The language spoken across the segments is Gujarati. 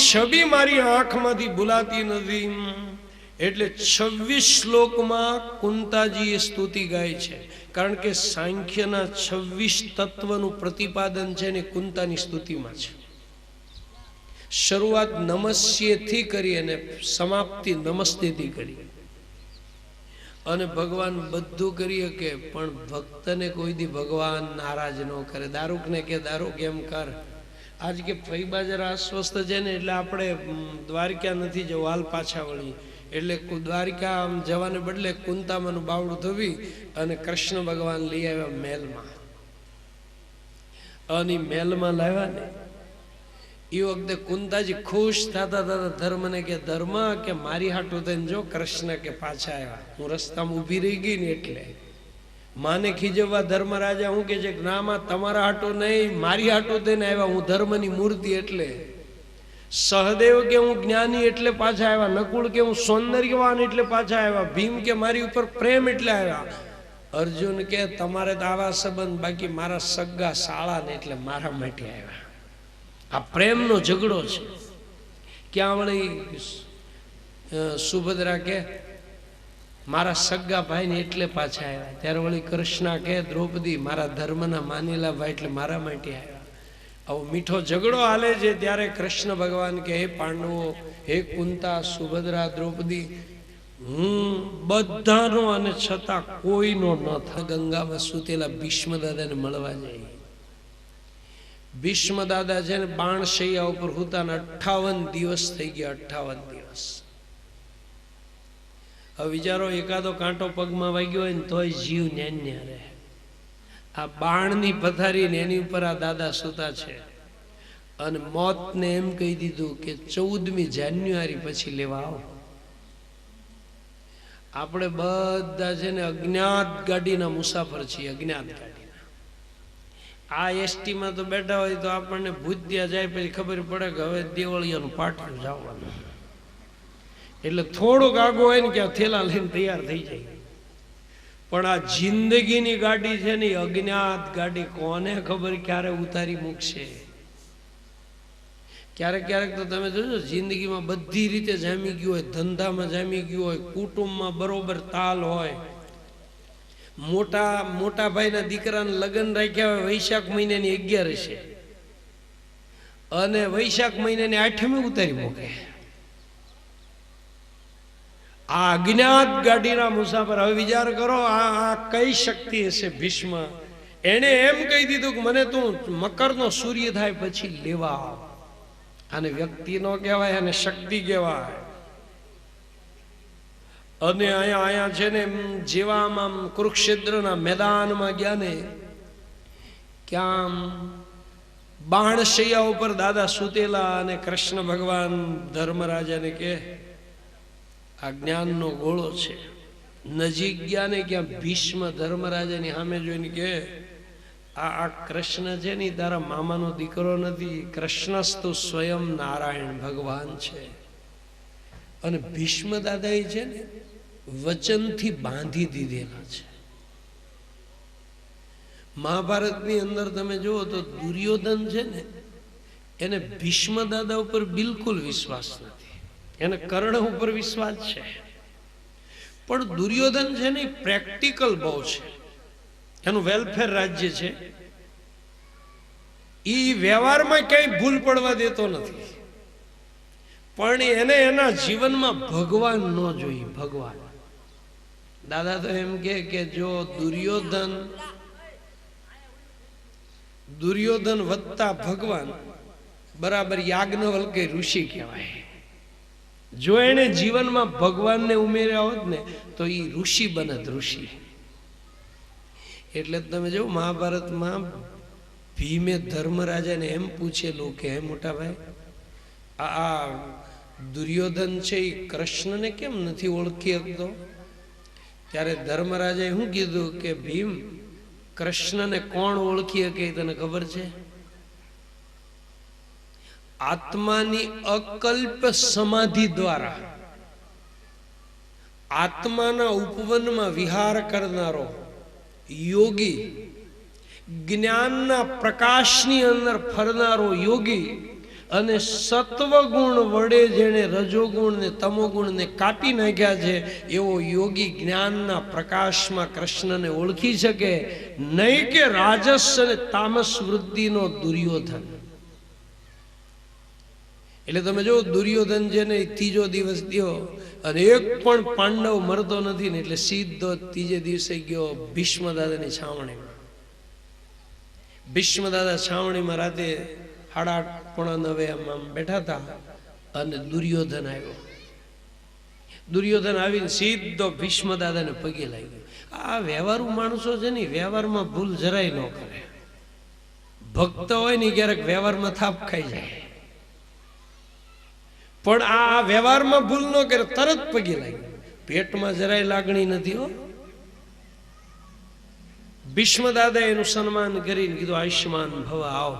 છબી મારી આંખમાંથી ભૂલાતી નથી. એટલે 26 શ્લોકમાં કુંતાજીએ સ્તુતિ ગાય છે, કારણ કે સાંખ્યના 26 તત્વનું પ્રતિપાદન છે ને કુંતાની સ્તુતિમાં છે. શરૂઆત નમસ્યેથી કરી અને સમાપ્તિ નમસ્તેથી કરી. અને ભગવાન બધું કરી શકે, પણ ભક્તને કોઈ દી ભગવાન નારાજ ન કરે. દારૂકને કે દારૂક એમ કર, આજ કે ફૈબા જરા અસ્વસ્થ છે ને એટલે આપણે દ્વારકા નથી જવું, હાલ પાછા વળી. એટલે દ્વારકા આમ જવાને બદલે કુંતામાનું બાવડું ધોવી અને કૃષ્ણ ભગવાન લઈ આવ્યા મહેલમાં. અને મહેલમાં લાવ્યા ને એ વખતે કુંતાજી ખુશ થતા થતા ધર્મને કે ધર્મ કે મારી હાટું થઈને જો કૃષ્ણ કે પાછા આવ્યા, હું રસ્તામાં ઊભી રહી ગઈ ને એટલે માને ખીજવવા ધર્મરાજા હું કે છે ના માં તમારા હાટું નહીં, મારી હાટું થઈને આવ્યા, હું ધર્મની મૂર્તિ. એટલે સહદેવ કે હું જ્ઞાની એટલે પાછા આવ્યા, નકુળ કે હું સૌંદર્યવાન એટલે પાછા આવ્યા, ભીમ કે મારી ઉપર પ્રેમ એટલે આવ્યા, અર્જુન કે તમારે તો આવા સંબંધ, બાકી મારા સગા શાળા ને એટલે મારા માટે આવ્યા. આ પ્રેમનો ઝઘડો છે. ક્યાં વળી સુભદ્રા કે મારા સગા ભાઈ ને એટલે પાછા આવ્યા, ત્યારે વળી કૃષ્ણ કે દ્રૌપદી મારા ધર્મના માનેલા ભાઈ એટલે મારા માટે આવ્યા. આવો મીઠો ઝઘડો હાલે છે ત્યારે કૃષ્ણ ભગવાન કે હે પાંડવો, હે કુંતા, સુભદ્રા, દ્રૌપદી, હું બધાનો અને છતાં કોઈનો ન થાય. ગંગામાં સૂતેલા ભીષ્મ દાદાને મળવા જાય. ભીષ્મ દાદા છે ને બાણશૈયા ઉપર હુતાના 58 દિવસ થઈ ગયા. 58 દિવસ. હવે વિચારો, એકાદો કાંટો પગમાં વાગ્યો હોય ને તોય જીવ ન્યા રહે. આ બાણની પથારી ને એની ઉપર આ દાદા સૂતા છે. અને મોતને એમ કહી દીધું કે 14મી જાન્યુઆરી પછી લેવા આવો. આપણે બધા છે ને અજ્ઞાત ગાડીના મુસાફર છીએ. અજ્ઞાત ગાડીના આ એસટીમાં તો બેઠા હોય તો આપણને ભૂતિયા જાય પછી ખબર પડે કે હવે દેવળિયાનું પાટિયું જવાનું. એટલે થોડુંક આગો હોય ને કે થેલા લઈને તૈયાર થઈ જાય. પણ આ જિંદગીની ગાડી છે ને અજ્ઞાત ગાડી, કોને ખબર ક્યારે ઉતારી મૂકશે. ક્યારેક ક્યારેક તો તમે જોજો જિંદગીમાં બધી રીતે જામી ગયું હોય, ધંધામાં જામી ગયું હોય, કુટુંબમાં બરોબર તાલ હોય, મોટા ભાઈના દીકરાને લગ્ન રાખ્યા હોય વૈશાખ મહિનાની 11 છે અને વૈશાખ મહિનાની 8મી ઉતારી મૂકે. આ અજ્ઞાત ગાડીના મુસાફર. હવે વિચાર કરો આ કઈ શક્તિ હશે ભીષ્મ. એને એમ કહી દીધું કે મને તું મકરનો સૂર્ય થાય પછી લેવા આવ. આને વ્યક્તિ નો કહેવાય, અને શક્તિ કહેવાય. અને અહીંયા છે ને જેવા આમ કુરુક્ષેત્રના મેદાનમાં ગયા ને ક્યાં બાણશૈયા ઉપર દાદા સૂતેલા, અને કૃષ્ણ ભગવાન ધર્મરાજાને કે આ જ્ઞાનનો ગોળો છે. નજીક ગયા ને ક્યાં ભીષ્મ ધર્મરાજાની સામે જોઈને કે આ કૃષ્ણ છે ને તારા મામાનો દીકરો નથી, કૃષ્ણસ્તુ સ્વયં નારાયણ ભગવાન છે. અને ભીષ્મ દાદા છે ને વચનથી બાંધી દીધેલા છે. મહાભારતની અંદર તમે જુઓ તો દુર્યોધન છે ને એને ભીષ્મ દાદા ઉપર બિલકુલ વિશ્વાસ નથી, એને કર્ણ ઉપર વિશ્વાસ છે. પણ દુર્યોધન છે ને પ્રેક્ટિકલ બહુ છે. એનું વેલફેર રાજ્ય છે, એ વ્યવહારમાં ક્યાંય ભૂલ પડવા દેતો નથી. પણ એને એના જીવનમાં ભગવાન ન જોઈ. ભગવાન દાદા તો એમ કે જો દુર્યોધન વત્તા ભગવાન બરાબર યાજ્ઞવલ્ક્ય ઋષિ કહેવાય. જો એને જીવનમાં ભગવાનને ઉમેર્યા હોત ને તો એ ઋષિ બનત. ઋષિ એટલે તમે જો મહાભારતમાં ભીમે ધર્મરાજાને એમ પૂછેલું કે હે મોટા ભાઈ, આ દુર્યોધન છે એ કૃષ્ણને કેમ નથી ઓળખી શકતો? ત્યારે ધર્મરાજાએ શું કીધું કે ભીમ, કૃષ્ણને કોણ ઓળખી શકે તને ખબર છે? આત્માની અકલ્પ સમાધિ દ્વારા આત્માના ઉપવનમાં વિહાર કરનારો યોગી, જ્ઞાનના પ્રકાશની અંદર ફરનારો યોગી અને સત્વગુણ વડે જેણે રજોગુણ ને તમોગુણ ને કાપી નાખ્યા છે એવો યોગી જ્ઞાનના પ્રકાશમાં કૃષ્ણને ઓળખી શકે, નહીં કે રાજસ અને તામસ વૃત્તિનો દુર્યોધન. એટલે તમે જો દુર્યોધન છે ને ત્રીજો દિવસ ગયો અને એક પણ પાંડવ મરતો નથી ને એટલે સીધો ત્રીજે દિવસે ગયો ભીષ્મ દાદાની છાવણીમાં. ભીષ્મ દાદા છાવણીમાં રાતે 8:30-9 આમ બેઠા હતા અને દુર્યોધન આવ્યો. દુર્યોધન આવીને સીધો ભીષ્મ દાદાને પગે લાગ્યો. આ વ્યવહારુ માણસો છે ને, વ્યવહારમાં ભૂલ જરાય ન કરે. ભક્ત હોય ને ક્યારેક વ્યવહારમાં થાપ ખાઈ જાય, પણ આ વ્યવહારમાં ભૂલ ન કરે, તરત પગે લાગ્યો. પેટમાં જરાય લાગણી નથી હો. ભીષ્મ દાદા એનું સન્માન કરીને કીધું આયુષ્માન ભવ, આવો.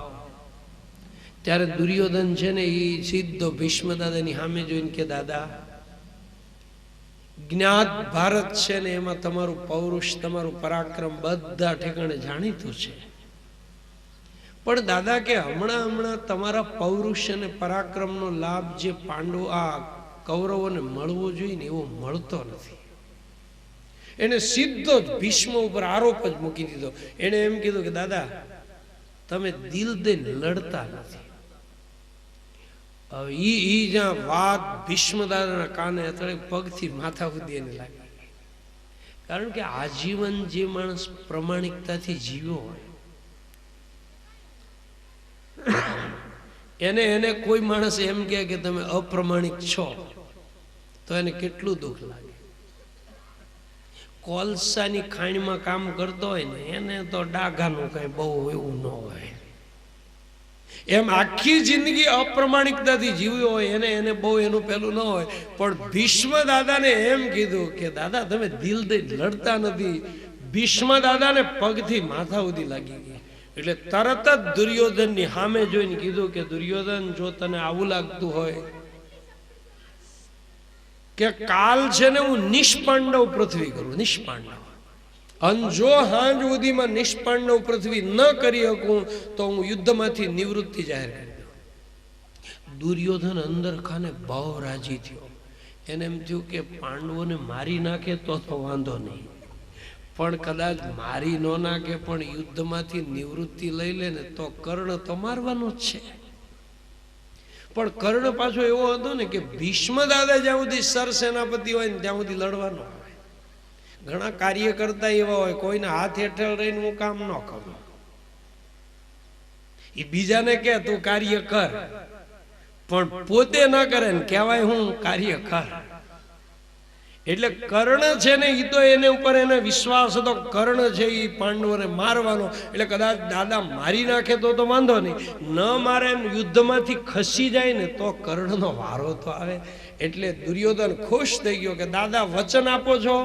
ત્યારે દુર્યોધન છે ને એ સીધો ભીષ્મ દાદાની સામે જોઈને કે દાદા, જ્ઞાત ભારત છે ને એમાં તમારું પૌરુષ, તમારું પરાક્રમ બધા ઠેકાણે જાણીતું છે, પણ દાદા કે હમણાં તમારા પૌરુષ અને પરાક્રમનો લાભ જે પાંડવો આ કૌરવોને મળવો જોઈએ ને એવો મળતો નથી. એને સીધો જ ભીષ્મ ઉપર આરોપ જ મૂકી દીધો. એને એમ કીધું કે દાદા તમે દિલ દઈને લડતા નથી. હવે ઈ જ્યાં વાત ભીષ્મ દાદાના કાને અત્યારે પગથી માથા સુધી એને લાગી. કારણ કે આજીવન જે માણસ પ્રમાણિકતાથી જીવ્યો હોય એને કોઈ માણસ એમ કહે કે તમે અપ્રમાણિક છો તો એને કેટલું દુઃખ લાગે. કોલસાની ખાણીમાં કામ કરતો હોય ને એને તો ડાઘાનું કઈ બહુ એવું ન હોય. એમ આખી જિંદગી અપ્રમાણિકતાથી જીવ્યો હોય એને બહુ એનું પેલું ન હોય. પણ ભીષ્મ દાદાને એમ કીધું કે દાદા તમે દિલ દઈને લડતા નથી. ભીષ્મ દાદાને પગથી માથા સુધી લાગી ગઈ. એટલે તરત જ દુર્યોધનની સામે જોઈને કીધું કે દુર્યોધન, જો તને આવું લાગતું હોય કે કાલ છે ને હું નિષ્પાંડવ પૃથ્વી કરું, નિષ્પાંડવ, અને જો હાંજ સુધીમાં નિષ્પાંડવ પૃથ્વી ન કરી શકું તો હું યુદ્ધમાંથી નિવૃત્તિ જાહેર કરી દઉં. દુર્યોધન અંદર ખાને બહુ રાજી થયો. એને એમ થયું કે પાંડવોને મારી નાખે તો વાંધો નહીં, પણ કદાચ મારી ન નાખે પણ યુદ્ધમાંથી નિવૃત્તિ લઈ લે ને તો કર્ણ તો મારવાનો જ છે. પણ કર્ણ પાછો એવો હતો ને કે ભીષ્મ દાદા જ્યાં સુધી સરસેનાપતિ હોય ને ત્યાં સુધી લડવાનો હોય. ઘણા કાર્ય કરતા એવા હોય, કોઈને હાથ હેઠળ રહીને હું કામ ન કરું, એ બીજાને કે તું કાર્ય કર, પણ પોતે ન કરે ને કહેવાય હું કાર્ય કર. એટલે કર્ણ છે ને એ તો એને ઉપર એને વિશ્વાસ હતો, કર્ણ છે એ પાંડવોને મારવાનો. એટલે કદાચ દાદા મારી નાખે તો વાંધો નહીં, ન મારે યુદ્ધમાંથી ખસી જાય ને તો કર્ણનો વારો તો આવે. એટલે દુર્યોધન ખુશ થઈ ગયો કે દાદા વચન આપો છો?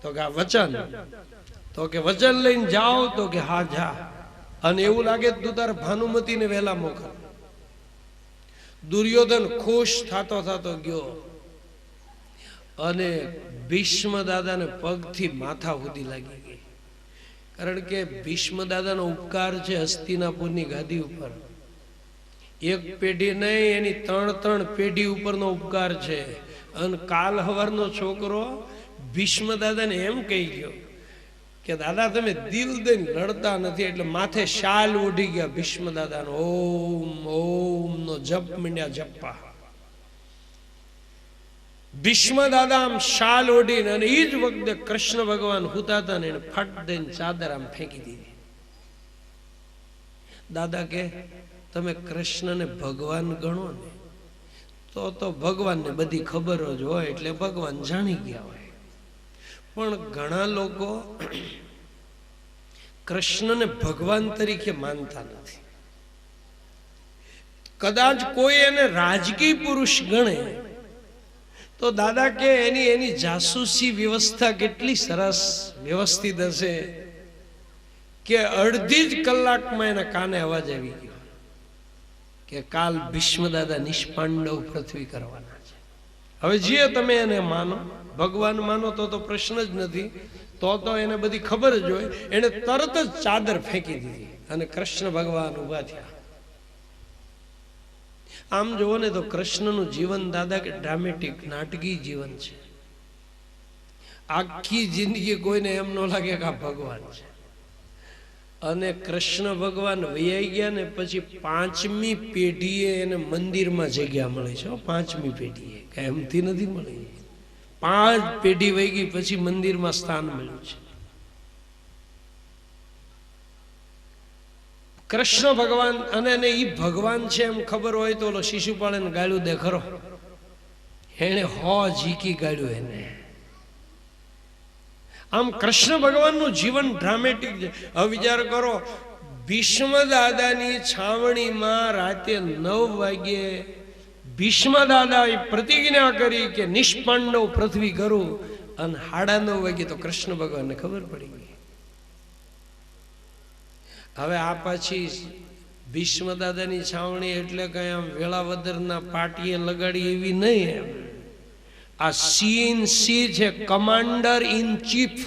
તો કે આ વચન. તો કે વચન લઈને જાઓ? તો કે હા જા. અને એવું લાગે તું તારે ભાનુમતીને વહેલા મોકલ. દુર્યોધન ખુશ થતો થતો ગયો અને ભીષ્મ દાદાને પગથી માથા સુધી લાગી ગઈ. કારણ કે ભીષ્મ દાદાનો ઉપકાર છે હસ્તિનાપુરની ગાદી ઉપર. એક પેઢી નહીં, એની 3 પેઢી ઉપરનો ઉપકાર છે. અને કાલ હવારનો છોકરો ભીષ્મ દાદાને એમ કહી ગયો કે દાદા તમે દિલ દઈને લડતા નથી, એટલે માથે શાલ ઓઢી ગયા ભીષ્મ દાદાનો. ઓમ ઓમ નો જપ માંડ્યા જપવા. ભીષ્મ દાદા આમ શાલ ઓઢીને, અને એ જ વખતે કૃષ્ણ ભગવાન હુતા હતા ને એને ફટ દઈને ચાદર આમ ફેંકી દીધી. દાદા કે તમે કૃષ્ણને ભગવાન ગણો ને તો ભગવાનને બધી ખબર જ હોય, એટલે ભગવાન જાણી ગયા હોય. પણ ઘણા લોકો કૃષ્ણને ભગવાન તરીકે માનતા નથી. કદાચ કોઈ એને રાજકીય પુરુષ ગણે તો દાદા કે એની જાસૂસી વ્યવસ્થા કેટલી સરસ વ્યવસ્થિત હશે કે અડધી જ કલાકમાં એના કાને અવાજ આવી ગયો કે કાલ ભીષ્મ દાદા નિષ્પાંડવ પૃથ્વી કરવાના છે. હવે જે તમે એને માનો, ભગવાન માનો તો પ્રશ્ન જ નથી, તો એને બધી ખબર જ હોય. એને તરત જ ચાદર ફેંકી દીધી અને કૃષ્ણ ભગવાન ઉભા થયા. આમ જોવો ને તો કૃષ્ણનું જીવન દાદા કે ડ્રામેટિક નાટકી જીવન છે. આખી જિંદગી કોઈને એમ ન લાગે કે આ ભગવાન છે. અને કૃષ્ણ ભગવાન વૈયા ગયા ને પછી 5મી પેઢીએ એને મંદિરમાં જગ્યા મળી છે. 5મી પેઢીએ કઈ એમથી નથી મળી. 5 પેઢી વહી ગઈ પછી મંદિરમાં સ્થાન મળ્યું છે. કૃષ્ણ ભગવાન અને ઈ ભગવાન છે એમ ખબર હોય તો ઓલો શિશુપાળ એને ગાળ્યું દે ખરો. એને જીકી ગાળ્યું એને. આમ કૃષ્ણ ભગવાનનું જીવન ડ્રામેટિક છે. હવે વિચાર કરો, ભીષ્મ દાદાની છાવણીમાં રાતે 9 વાગ્યે ભીષ્મ દાદાએ પ્રતિજ્ઞા કરી કે નિષ્પાંડવ પૃથ્વી કરું, અને 9:30 વાગે તો કૃષ્ણ ભગવાનને ખબર પડી ગઈ. હવે આ પછી ભીષ્મ દાદાની છાવણી એટલે કઈ આમ વેળાવદરના પાટીએ લગાડી એવી નહીં. એમ આ CNC છે, કમાન્ડર ઇન ચીફ,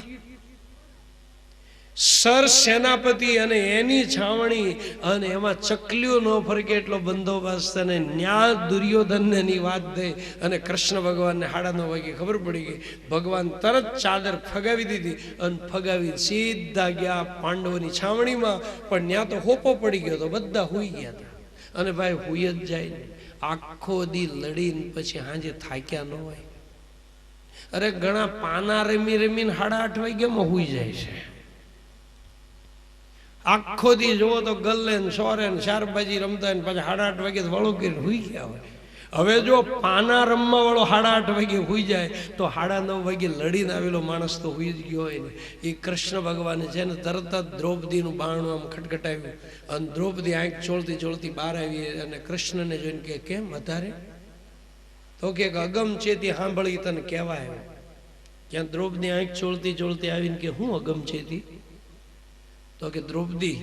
સર સેનાપતિ, અને એની છાવણી, અને એમાં ચકલીઓ ન ફરકે એટલો બંદોબસ્ત. અને ન્યા દુર્યોધનને ની વાત થઈ અને કૃષ્ણ ભગવાનને 9:30 વાગે ખબર પડી ગઈ. ભગવાન તરત ચાદર ફગાવી દીધી અને ફગાવી સીધા ગયા પાંડવોની છાવણીમાં. પણ ત્યાં તો હોપો પડી ગયો તો બધા હુઈ ગયા હતા. અને ભાઈ હુઈ જ જાય ને, આખો દી લડીને પછી હાંજે થાક્યા ન હોય. અરે ઘણા પાના રમી રમીને 8:30 વાગ્યામાં હુઈ જાય છે. આખો દી જોવો તો ગલ્લે ને સોરે ને શારબાજી રમતા ને પછી 8:30 વાગે વળું કરીને હુઈ ગયા હોય. હવે જો પાના રમવા વાળો 8:30 વાગે હુઈ જાય તો 9:30 વાગે લડીને આવેલો માણસ તો હુઈ જ ગયો હોય ને. એ કૃષ્ણ ભગવાને છે ને તરત જ દ્રૌપદીનું બારણું આમ ખટખટાવ્યું અને દ્રૌપદી આંખ ચોળતી ચોળતી બહાર આવી અને કૃષ્ણને જોઈને કે કેમ વધારે? તો કે અગમચેતી સાંભળી તને કહેવાય. ત્યાં દ્રૌપદી આંખ ચોળતી ચોળતી આવીને કે હું અગમચેતી? તો કે દ્રૌપદી,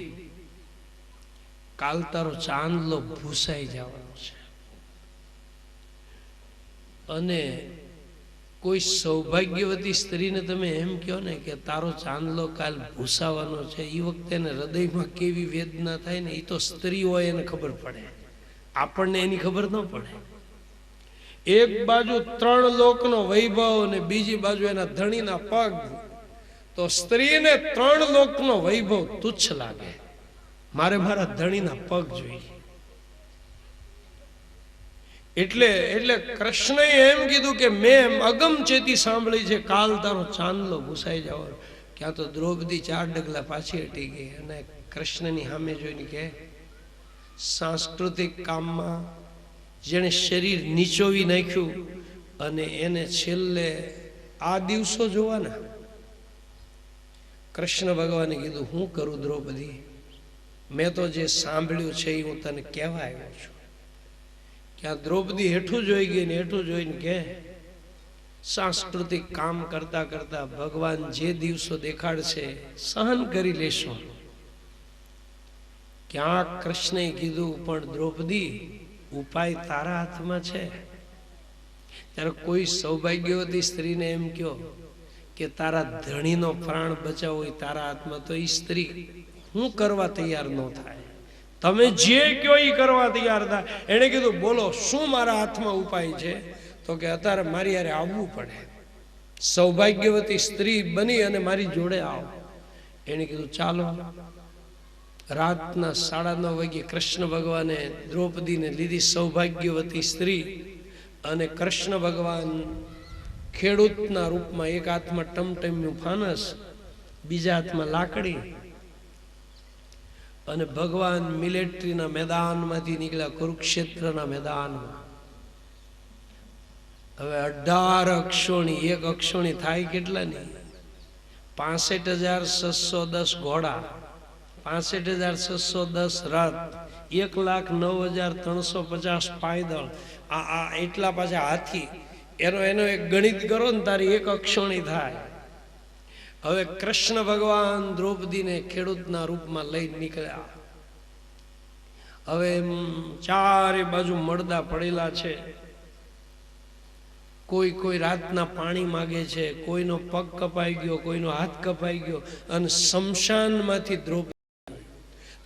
કાલ તારો ચાંદલો ભૂસાઈ જવાનો છે, અને કોઈ સૌભાગ્યવતી સ્ત્રીને તમે એમ કહો ને કે તારો ચાંદલો કાલ ભૂસાવાનો છે, એ વખતે એને હૃદયમાં કેવી વેદના થાય ને, એ તો સ્ત્રી હોય એને ખબર પડે, આપણને એની ખબર ન પડે. એક બાજુ 3 લોકનો વૈભવ ને બીજી બાજુ એના ધણીના પગ, તો સ્ત્રીને 3 લોકનો વૈભવ તુચ્છ લાગે. મારે મારા ધણીના પગ જોઈએ. એટલે કૃષ્ણએ એમ કીધું કે મેં અગમચેતી સાંભળી છે કાલ તારો ચાંદલો ભૂસાઈ જવાનો. ક્યાં તો દ્રૌપદી 4 ડગલા પાછી હટી ગઈ અને કૃષ્ણની સામે જોઈને કે સાંસ્કૃતિક કામમાં જેણે શરીર નીચોવી નાખ્યું અને એને છેલ્લે આ દિવસો જોવાના. કૃષ્ણ ભગવાને કીધું હું કરું દ્રૌપદી, મેં તો જે સાંભળ્યું છે એ હું તને કહેવા આવ્યો છું. ક્યાં દ્રૌપદી હેઠું જોઈ ગઈ ને હેઠું જોઈને કે સાંસ્કૃતિક કામ કરતા કરતા ભગવાન જે દિવસો દેખાડશે સહન કરી લેશો. ક્યાં કૃષ્ણએ કીધું પણ દ્રૌપદી ઉપાય તારા હાથમાં છે. ત્યારે કોઈ સૌભાગ્યવતી સ્ત્રીને એમ કહો કે તારા ધણીનો પ્રાણ બચાવો એ તારા હાથમાં, તો એ સ્ત્રી હું કરવા તૈયાર ન થાય. તમે જે કહો એ કરવા તૈયાર થાય. એને કીધું બોલો શું મારા હાથમાં ઉપાય છે? તો કે અત્યારે મારી યારે આવવું પડે, સૌભાગ્યવતી સ્ત્રી બની અને મારી જોડે આવો. એને કીધું ચાલો. રાતના 9:30 વાગે કૃષ્ણ ભગવાને દ્રૌપદીને લીધી, સૌભાગ્યવતી સ્ત્રી. અને કૃષ્ણ ભગવાન ખેડૂતના રૂપમાં, એક હાથમાં ટમટમ્યું ફાનસ, બીજા હાથમાં લાકડી, અને ભગવાન મિલિટરીના મેદાનમાંથી નીકળ્યા કુરુક્ષેત્રના મેદાનમાં. હવે 18 અક્ષોણી, એક અક્ષોણી થાય કેટલાની? 65,610 ઘોડા, 65,610 રથ, 1,09,350 પાયદળ, આ એટલા પાછા હાથી. એનો એક ગણિત કરો ને તારી એક અક્ષોણી થાય. હવે કૃષ્ણ ભગવાન દ્રૌપદીને ખેડૂતના રૂપમાં લઈને નીકળ્યા. હવે ચારે બાજુ મળદા પડેલા છે. કોઈ રાતના પાણી માગે છે, કોઈનો પગ કપાઈ ગયો, કોઈનો હાથ કપાઈ ગયો, અને શમશાનમાંથી દ્રૌપદી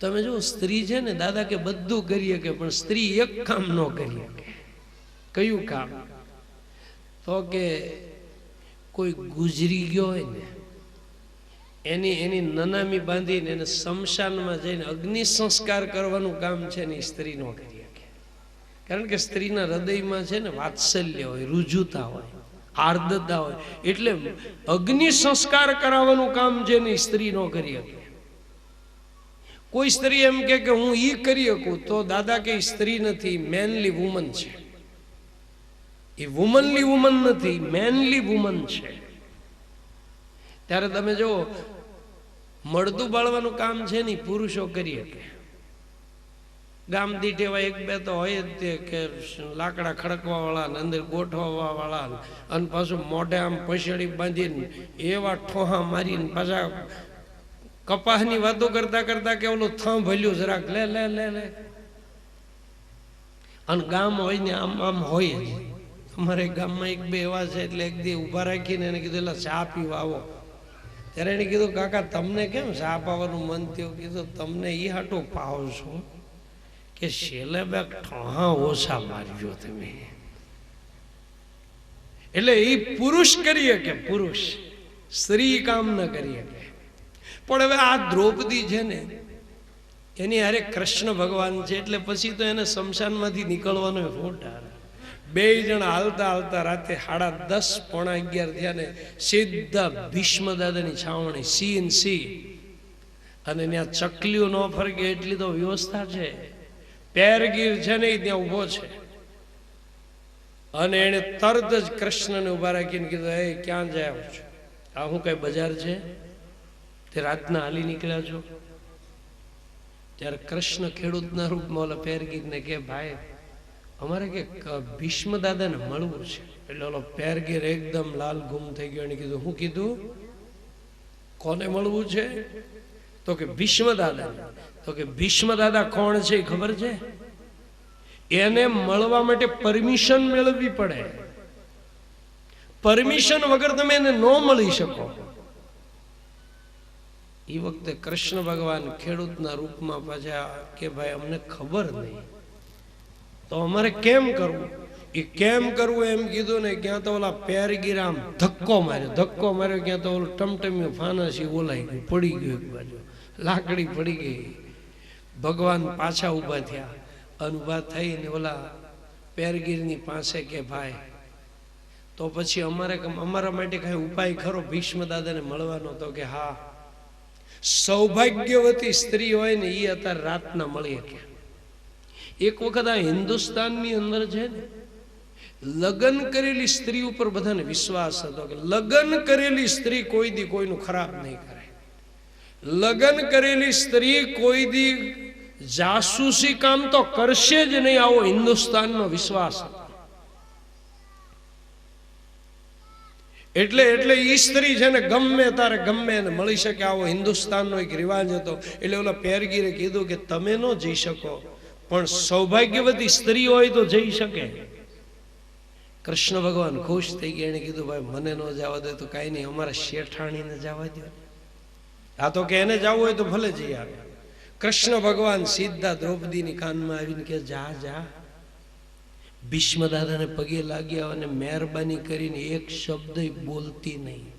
તમે જો સ્ત્રી છે ને, દાદા કે બધું કરી શકે, પણ સ્ત્રી એક કામ ન કરી શકે. કયું કામ? તો કે કોઈ ગુજરી ગયો હોય ને એની નનામી બાંધીને એને શમશાનમાં જઈને અગ્નિ સંસ્કાર કરવાનું કામ છે ને, સ્ત્રી ન કરી શકે. કારણ કે સ્ત્રીના હૃદયમાં છે ને વાત્સલ્ય હોય, રુજુતા હોય, આર્દ્રતા હોય, એટલે અગ્નિ સંસ્કાર કરાવવાનું કામ છે ને સ્ત્રી ન કરી શકે. કોઈ સ્ત્રી એમ કે હું ઈ કરી શકું, તો દાદા કે સ્ત્રી નથી, મેનલી વુમન છે. એ વુમનલી વુમન નથી, મેનલી વુમન છે. ત્યારે તમે જો મળદું બાળવાનું કામ છે ને પુરુષો કરી શકે. ગામ દીઠ એવા એક બે તો હોય જ તે કે લાકડા ખડકવા વાળા ને અંદર ગોઠવવા વાળા, અને પાછું મોઢે આમ પછડી બાંધીને એવા ઠોહા મારીને પાછા કપાસની વાતો કરતા કરતા કે ઓલું થાં ભલ્યું જરાક લે લે લે લે. અને ગામ હોય ને આમ આમ હોય જ. અમારે ગામમાં એક બે એવા છે, એટલે એક દી ઊભા રાખીને એને કીધું એટલે ચા પીવા આવો. ત્યારે એને કીધું કાકા તમને કેમ ચા પાવાનું મન થયું? કીધું તમને એ હાટું પાવ છો કે શેલે બે ઠોહા ઓછા મારજો તમે. એટલે એ પુરુષ કરી શકે, પુરુષ, સ્ત્રી કામ ન કરી શકે. પણ હવે આ દ્રૌપદી છે ને, એની હારે કૃષ્ણ ભગવાન છે, એટલે પછી તો એને શમશાનમાંથી નીકળવાનો ફોટા. બે જણા હાલતા હાલતા રાતે 10:30 પોણા 11 થયા ને સીધા ભીષ્મ દાદાની છાવણી સી. અને ત્યાં ચકલીઓ ન ફરકે એટલી તો વ્યવસ્થા છે. પેરગીર છે ને ત્યાં ઉભો છે, અને એને તરત જ કૃષ્ણને ઉભા રાખીને કીધું, એ ક્યાં જાય છો? આ હું કઈ બજાર છે તે રાતના હાલી નીકળ્યા છો? ત્યારે કૃષ્ણ ખેડૂતના રૂપમાં ઓલા પેરગીરને કે ભાઈ અમારે કે ભીષ્મ દાદાને મળવું છે. એટલે ઓલો પેરગીર એકદમ લાલ ગુમ થઈ ગયો. એને કીધું, હું કીધું કોને મળવું છે? તો કે ભીષ્મ દાદા. તો કે ભીષ્મ દાદા કોણ છે ખબર છે? એને મળવા માટે પરમિશન મેળવવી પડે. પરમિશન વગર તમે એને ન મળી શકો. એ વખતે કૃષ્ણ ભગવાન ખેડૂતના રૂપમાં પાછા કે ભાઈ અમને ખબર નહીં, તો અમારે કેમ કરવું? એ કેમ કરવું એમ કીધું ને, ક્યાં તો ઓલા પેરગીર આમ ધક્કો માર્યો, ક્યાં તો ઓલું ટમટમ્યું ફાનસી ઓલાઈ ગયું, પડી ગયું, એક બાજુ લાકડી પડી ગઈ. ભગવાન પાછા ઊભા થયા, અને ઊભા થઈને ઓલા પેરગીરની પાસે કે ભાઈ તો પછી અમારા માટે કઈ ઉપાય ખરો ભીષ્મ દાદાને મળવાનો? તો કે હા, સૌભાગ્યવતી સ્ત્રી હોય ને એ અત્યારે રાતના મળી શકે. એક વખત આ હિન્દુસ્તાનની અંદર છે ને, લગ્ન કરેલી સ્ત્રી ઉપર બધાને વિશ્વાસ હતો કે લગ્ન કરેલી સ્ત્રી કોઈ દી કોઈનું ખરાબ નહીં કરે. લગ્ન કરેલી સ્ત્રી કોઈ દી જાસૂસી કામ તો કરશે જ નહીં, આવો હિન્દુસ્તાનનો વિશ્વાસ હતો. એટલે ઈ સ્ત્રી છે ને ગમે તારે ગમે એને મળી શકે, આવો હિન્દુસ્તાનનો એક રિવાજ હતો. એટલે ઓલા પેરગીરે કીધું કે તમે ન જઈ શકો, પણ સૌભાગ્યવતી સ્ત્રી હોય તો જઈ શકે. કૃષ્ણ ભગવાન ખુશ થઈ ગયા. એને કીધું ભાઈ મને ન જવા દે તો કાંઈ નહીં, અમારા શેઠાણીને જવા દો. આ તો કે એને જવું હોય તો ભલે જઈ આવે. કૃષ્ણ ભગવાન સીધા દ્રૌપદીની કાનમાં આવીને કે જા જા. ભીષ્મ દાદાને પગે લાગ્યા અને મહેરબાની કરીને એક શબ્દ બોલતી નહીં,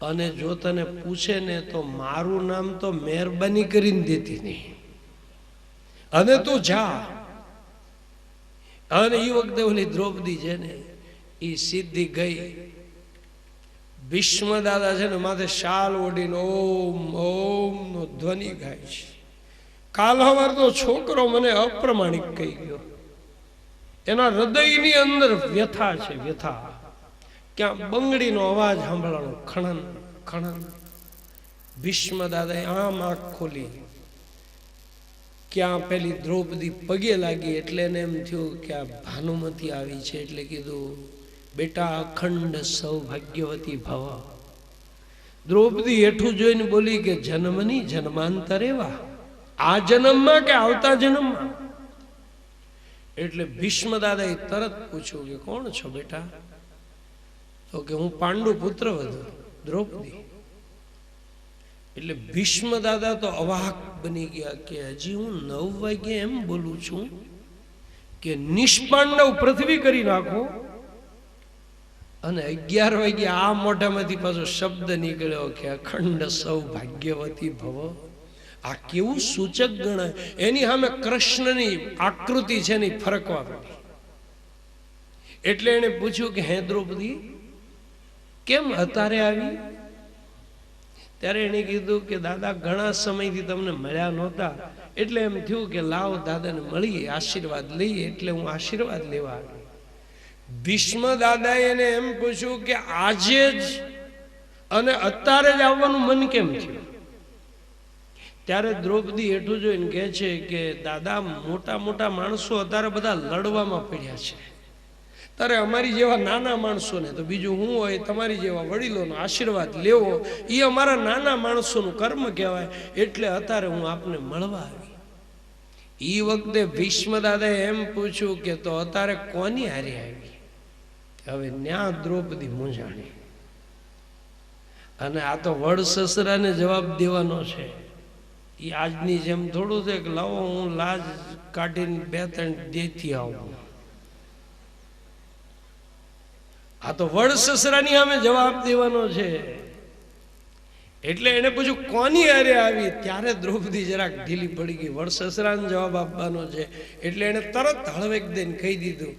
અને જો તને પૂછે ને તો મારું નામ તો મહેરબાની કરીને દેતી નહીં, અને તું જા. અને એ વખતે ઓલી દ્રૌપદી છે ને એ સીધી ગઈ. ભીષ્મ દાદા છે ને માથે શાલ ઓઢીને ઓમ ઓમ નો ધ્વનિ ગાય છે. કાલ હવાર તો છોકરો મને અપ્રમાણિક કહી ગયો. એના હૃદયની અંદર વ્યથા છે, વ્યથા. ક્યાં બંગડીનો અવાજ સાંભળવાનો, ખણન ખણન. ભીષ્મ દાદાએ આમ આંખ ખોલી, ક્યાં પેલી દ્રૌપદી પગે લાગી. એટલે એને એમ થયું કે આ ભાનુમતી આવી છે. એટલે કીધું બેટા અખંડ સૌભાગ્યવતી ભવ. દ્રૌપદી હેઠું જોઈને બોલી કે જન્મની જન્માંતરે વા, આ જન્મમાં કે આવતા જન્મમાં? એટલે ભીષ્મ દાદાએ તરત પૂછ્યું કે કોણ છો બેટા? તો કે હું પાંડુ પુત્ર વધુ દ્રૌપદી. એટલે ભીષ્મ દાદા તો અવાક બની ગયા કે હજી હું 9 વાગે એમ બોલું છું કે નિષ્પાંડવ પૃથ્વી કરી નાખો, અને 11 વાગે આ મોઢામાંથી પાછો શબ્દ નીકળ્યો કે અખંડ સૌભાગ્યવતી ભવ. આ કેવું સૂચક ગણાય. એની સામે કૃષ્ણની આકૃતિ છે ને ફરકવા પડી. એટલે એને પૂછ્યું કે હે દ્રૌપદી કેમ અત્યારે આવી? ત્યારે એને કીધું કે દાદા ઘણા સમયથી તમને મળ્યા નહોતા, એટલે એમ થયું કે લાવ દાદાને મળીએ, આશીર્વાદ લઈએ, એટલે હું આશીર્વાદ લેવા આવી. ભીષ્મ દાદાએ એને એમ પૂછ્યું કે આજે જ અને અત્યારે જ આવવાનું મન કેમ થયું? ત્યારે દ્રૌપદી હેઠું જોઈને કહે છે કે દાદા મોટા મોટા માણસો અત્યારે બધા લડવામાં પડ્યા છે, તારે અમારી જેવા નાના માણસોને તો બીજું હું હોય, તમારી જેવા વડીલોનો આશીર્વાદ લેવો એ અમારા નાના માણસોનું કર્મ કહેવાય, એટલે અત્યારે હું આપને મળવા આવી. એ વખતે ભીષ્મ દાદાએ એમ પૂછ્યું કે તો અત્યારે કોની હારે આવી? હવે ન્યા દ્રૌપદી મૂંઝાણી. અને આ તો વડ સસરાને જવાબ દેવાનો છે. એ આજની જેમ થોડું છે કે લાવો હું લાજ કાઢીને 2-3 દેતી આવું. આ તો વડ સસરાની સામે જવાબ દેવાનો છે. એટલે એને પૂછ્યું કોની હારે આવી? ત્યારે દ્રૌપદી જરાક ઢીલી પડી ગઈ. વડ સસરાને જવાબ આપવાનો છે એટલે એને તરત હળવેક દઈને કહી દીધું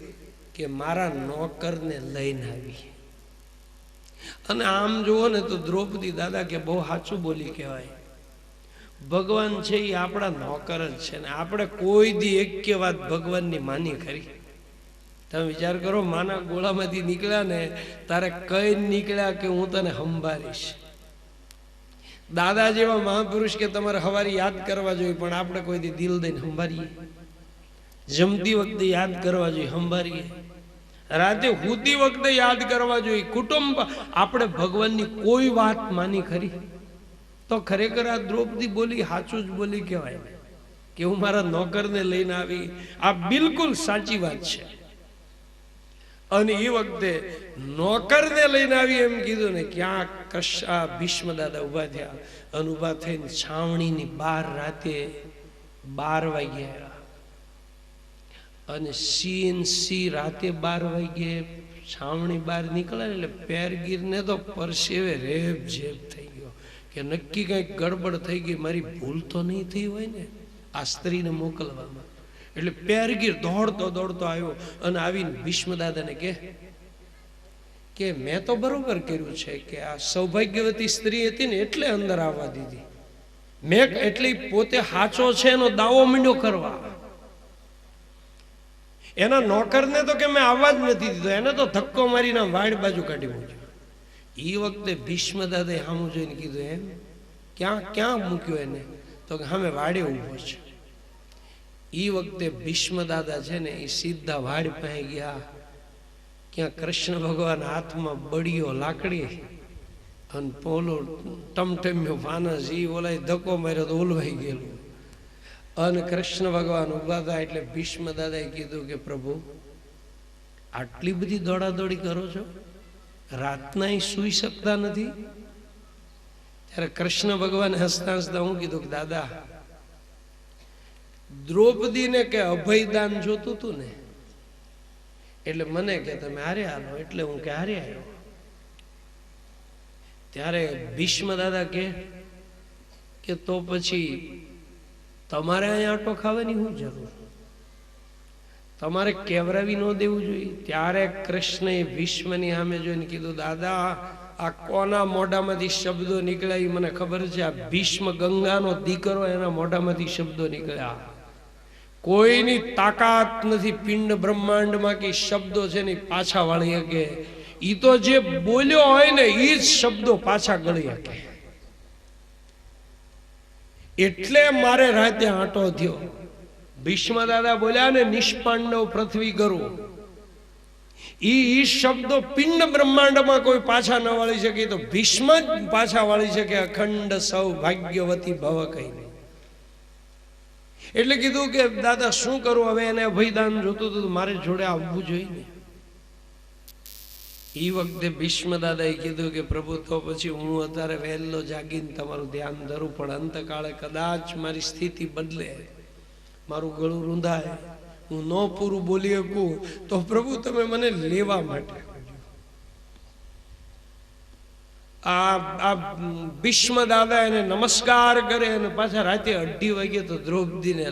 કે મારા નોકરને લઈને આવી. અને આમ જુઓ ને તો દ્રૌપદી દાદા કે બહુ સાચું બોલી કહેવાય. ભગવાન છે એ આપણા નોકર જ છે, ને આપણે કોઈ દી એક વાત ભગવાનની માની ખરી? તમે વિચાર કરો, માના ગોળામાંથી નીકળ્યા ને તારે કઈ નીકળ્યા કે હું તને સંભાળીશ. દાદા જેવા મહાપુરુષ કે તમારે હવારી યાદ કરવા જોઈએ, પણ આપણે કોઈ દી દિલ દઈને સંભાળીએ? જમતી વખતે યાદ કરવા જોઈએ, સંભાળીએ? રાતે હુતી વખતે યાદ કરવા જોઈએ. કુટુંબ આપણે ભગવાનની કોઈ વાત માની ખરી? તો ખરેખર આ દ્રૌપદી બોલી સાચું જ બોલી કહેવાય કે હું મારા નોકરને લઈને આવી. આ બિલકુલ સાચી વાત છે. અને એ વખતે નોકરને લઈને આવી એમ કીધું ને, ક્યાં કૃષ્ણ ભીષ્મ દાદા ઉભા થયા અને ઉભા થઈને છાવણીની બહાર રાતે 12 વાગે આવ્યા. અને સી રાતે 12 વાગે છાવણી બહાર નીકળે એટલે પેરગીરને તો પરસેવે રેબ જેબ થઈ ગયો કે નક્કી કંઈક ગડબડ થઈ ગઈ, મારી ભૂલ તો નહીં થઈ હોય ને આ સ્ત્રીને મોકલવામાં. એટલે પેરગીર દોડતો આવ્યો અને આવીને ભીષ્મ દાદાને કે મેં તો બરોબર કર્યું છે કે આ સૌભાગ્યવતી સ્ત્રી હતી ને એટલે અંદર આવવા દીધી મેં, એટલે પોતે સાચો છે એનો દાવો માંડ્યો કરવા. એના નોકરને તો કે મેં આવવા જ નથી દીધો, એને તો ધક્કો મારીને વાડ બાજુ કાઢી મૂક્યો. એ વખતે ભીષ્મ દાદાએ સામું જોઈને કીધું એમ ક્યાં મૂક્યો એને? તો કે સામે વાડે ઊભો છે. એ વખતે ભીષ્મ દાદા છે ને એ સીધા વાડ પાસે ગયા. ક્યાં કૃષ્ણ ભગવાન હાથમાં બળીઓ લાકડી અને પોલો ટમટમ્યો ફાનસ, એ ઓલાય ધક્કો માર્યો તો ઓલવાઈ ગયેલું. અને કૃષ્ણ ભગવાન ઉભા હતા એટલે ભીષ્મ દાદાએ કીધું કે પ્રભુ આટલી બધી દોડાદોડી કરો છો, રાતના સૂઈ શકતા નથી? ત્યારે કૃષ્ણ ભગવાન હસતા હસતા હું કીધું કે દાદા દ્રૌપદીને કે અભયદાન જોતું હતું ને એટલે મને કે તમે હારે આવો, એટલે હું કે હારે આવ્યો. ત્યારે ભીષ્મ દાદા કે તો પછી તમારે અહીંયા આટો ખાવાની શું જરૂર? તમારે કેવરાવી ન દેવું જોઈએ? ત્યારે કૃષ્ણએ ભીષ્મની સામે જોઈને કીધું દાદા આ કોના મોઢામાંથી શબ્દો નીકળ્યા એ મને ખબર છે. આ ભીષ્મ ગંગાનો દીકરો, એના મોઢામાંથી શબ્દો નીકળ્યા. કોઈની તાકાત નથી પિંડ બ્રહ્માંડમાં કે શબ્દો છે ને પાછા વાળી શકે. ઈ તો જે બોલ્યો હોય ને એ જ શબ્દો પાછા ગળી શકે. એટલે મારે રાતે આંટો થયો. ભીષ્મ દાદા બોલ્યા ને નિષ્પાંડવ પૃથ્વી ગરુ, ઈ શબ્દો પિંડ બ્રહ્માંડમાં કોઈ પાછા ન વાળી શકે, તો ભીષ્મ જ પાછા વાળી શકે. અખંડ સૌભાગ્યવતી ભવ કહીને. એટલે કીધું કે દાદા શું કરું હવે? એને અભયદાન જોતું હતું, મારે જોડે આવવું જોઈએ ને. એ વખતે ભીષ્મ દાદાએ કીધું કે પ્રભુ તો પછી હું અત્યારે વહેલો જાગીને તમારું ધ્યાન ધરું, પણ અંતકાળે કદાચ મારી સ્થિતિ બદલે, મારું ગળું રૂંધાય, હું ન પૂરું બોલી શકું, તો પ્રભુ તમે મને લેવા માટે. આ ભીષ્મ દાદા એને નમસ્કાર કરે અને પાછા રાતે 2:30 વાગે તો દ્રૌપદીને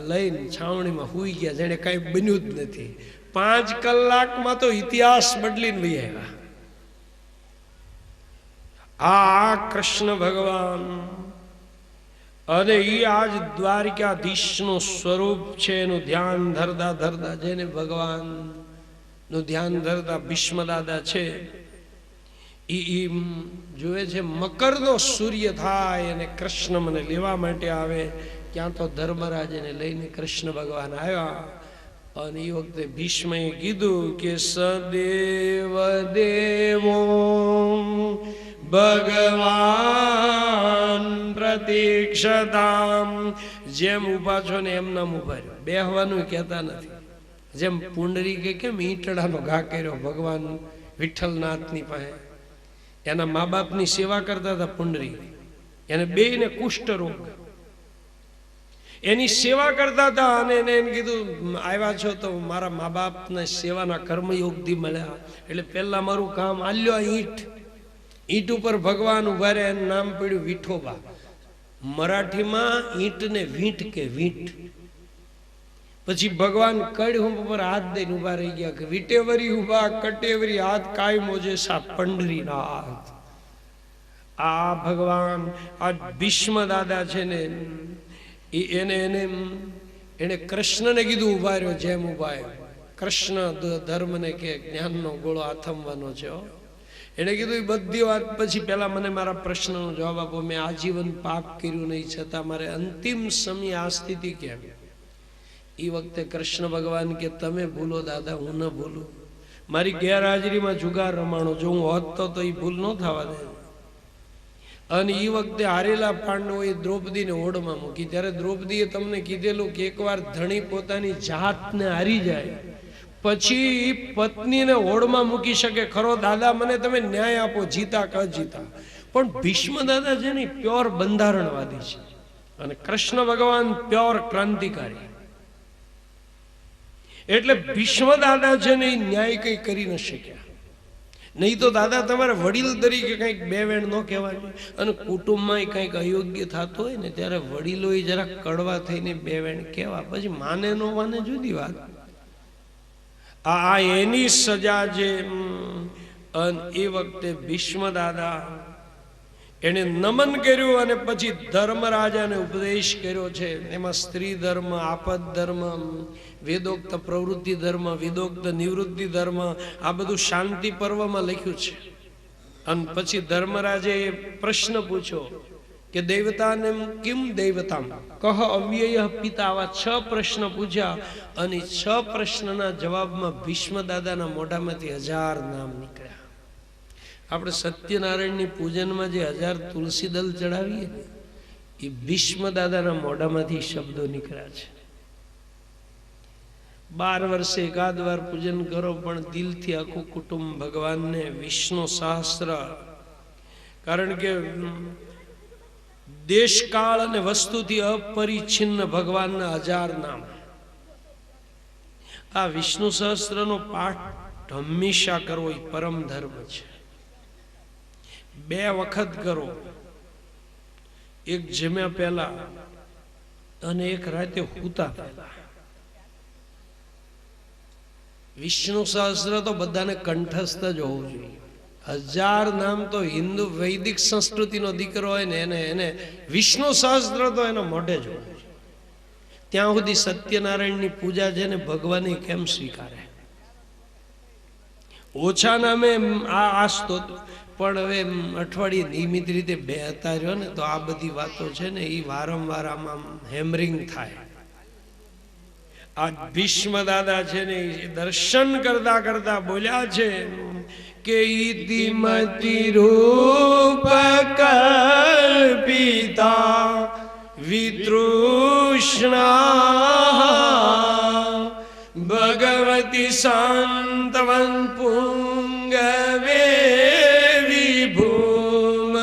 લઈને છાવણીમાં હુઈ ગયા, જેને કઈ બન્યું જ નથી. 5 કલાકમાં તો ઇતિહાસ બદલીને વહી આવ્યા. આ કૃષ્ણ ભગવાન અને એ આજ દ્વારિકાધીશનું સ્વરૂપ છે. એનું ધ્યાન ધરતા ધરતા, જેને ભગવાન નું ધ્યાન ધરતા ભીષ્મ દાદા છે, એ જોવે છે મકરનો સૂર્ય થાય અને કૃષ્ણ મને લેવા માટે આવે. ક્યાં તો ધર્મરાજ એને લઈને કૃષ્ણ ભગવાન આવ્યા. અને એ વખતે ભીષ્મએ કીધું કે સદેવ દેવો ભગવાન પ્રતીક્ષતામ. જેમ ઉભા છો ને એમ નામ ઉભા રહ્યો, બેહવાનું કહેતા નથી. જેમ પુંડરીકે કેમ ઈંટડાનો ઘા કર્યો ભગવાન વિઠ્ઠલનાથની પાસે, એના મા બાપની સેવા કરતા હતા પુંડરી, એને બેયને કુષ્ઠ રોગ, એની સેવા કરતા હતા. અને એને કીધું આવ્યા છો તો મારા મા બાપને સેવાના કર્મયોગથી મળ્યા, એટલે પહેલા મારું કામ આલ્યો ઈંટ ઉપર ભગવાન ઉભા રહે. એનું નામ પડ્યું વિઠોબા. મરાઠીમાં ઈંટને વીંટ કે વીંટ. પછી ભગવાન કડ ઉપર હાથ દઈને ઉભા રહી ગયા કે વિટેવરી ઉભા કટેવરી હાથ કાય મોજે સા પંડરી ના હાથ. આ ભગવાન આ ભીષ્મ દાદા છે ને, એને કૃષ્ણને કીધું ઉભા રહ્યો. જેમ ઉભા કૃષ્ણ ધર્મને કે જ્ઞાનનો ગોળો આથમવાનો છે. એને કીધું એ બધી વાત પછી પહેલા મને મારા પ્રશ્નનો જવાબ આપો. મેં આજીવન પાપ કર્યું નહીં, છતાં મારે અંતિમ સમય આ સ્થિતિ કેમ? એ વખતે કૃષ્ણ ભગવાન કે તમે ભૂલો દાદા, હું ન ભૂલું. મારી ગેરહાજરીમાં જુગાર રમાણો, જો હું હોત તો એ ભૂલ ન થવા દે. અને એ વખતે હારેલા પાંડવોએ દ્રૌપદીને હોડમાં મૂકી. ત્યારે દ્રૌપદીએ તમને કીધેલું કે એકવાર ધણી પોતાની જાતને હારી જાય પછી પત્નીને હોડમાં મૂકી શકે ખરો? દાદા મને તમે ન્યાય આપો, જીતા કે અજીતા. પણ ભીષ્મ દાદા છે ને પ્યોર બંધારણવાદી છે, અને કૃષ્ણ ભગવાન પ્યોર ક્રાંતિકારી. એટલે ભીષ્મ દાદા છે ને એ ન્યાય કઈ કરી ન શક્યા. નહીં તો દાદા તમારે વડીલ તરીકે કંઈક બે વેણ ન કહેવાય. અને કુટુંબમાં કંઈક અયોગ્ય થતું હોય ને ત્યારે વડીલો જરા કડવા થઈને બે વેણ કહેવા, પછી માને ન માને જુદી વાત. આ એની સજા છે. એ વખતે ભીષ્મ દાદા એને નમન કર્યું અને પછી ધર્મરાજાને ઉપદેશ કર્યો છે. એમાં સ્ત્રી ધર્મ, આપદ ધર્મ, વેદોક્ત પ્રવૃત્તિ ધર્મ, વિદોક્ત નિવૃત્તિ ધર્મ, આ બધું શાંતિ પર્વમાં લખ્યું છે. અને પછી ધર્મરાજે એ પ્રશ્ન પૂછ્યો કે દૈવતાને કિમ દૈવતામ કહ અવ્યય પિતા. આવા 6 પ્રશ્ન પૂછ્યા અને 6 પ્રશ્નના જવાબમાં ભીષ્મ દાદાના મોઢામાંથી 1000 નામ નીકળ્યા. આપણે સત્યનારાયણની પૂજનમાં જે 1000 તુલસી દલ ચડાવીએ ને, એ ભીષ્મ દાદાના મોઢામાંથી શબ્દો નીકળ્યા છે. 12 વર્ષે એકાદ વાર પૂજન કરો, પણ દિલથી આખું કુટુંબ ભગવાનને વિષ્ણુ સહસ્ત્ર. કારણ કે દેશકાળ અને વસ્તુથી અપરિચ્છિન્ન ભગવાનના 1000 નામ. આ વિષ્ણુ સહસ્ત્રનો પાઠ હંમેશા કરવો એ પરમ ધર્મ છે. 2 વખત કરો, એક જમ્યા પહેલા અને એક રાતે સૂતા પહેલા. વિષ્ણુ સહસ્ત્ર તો બધાને કંઠસ્થ જ હોવું જોઈએ. 1000 નામ તો હિન્દુ વૈદિક સંસ્કૃતિનો દીકરો હોય ને એને વિષ્ણુ સહસ્ત્ર તો એનો મોઢે જ હોવું જોઈએ. ત્યાં સુધી સત્યનારાયણની પૂજા છે ને ભગવાને કેમ સ્વીકારે? ઓછા નામે આ સ્તોત્ર, પણ હવે અઠવાડિયે નિયમિત રીતે બેહતા રહ્યો ને તો આ બધી વાતો છે ને એ વારંવાર આમાં હેમરિંગ થાય. આ ભીષ્મ દાદા છે ને દર્શન કરતા કરતા બોલ્યા છે કે ઇતિમતિ રૂપ કલ્પિતા વિતૃષ્ણા ભગવતી શાંતવન પુંગ વિભૂમ.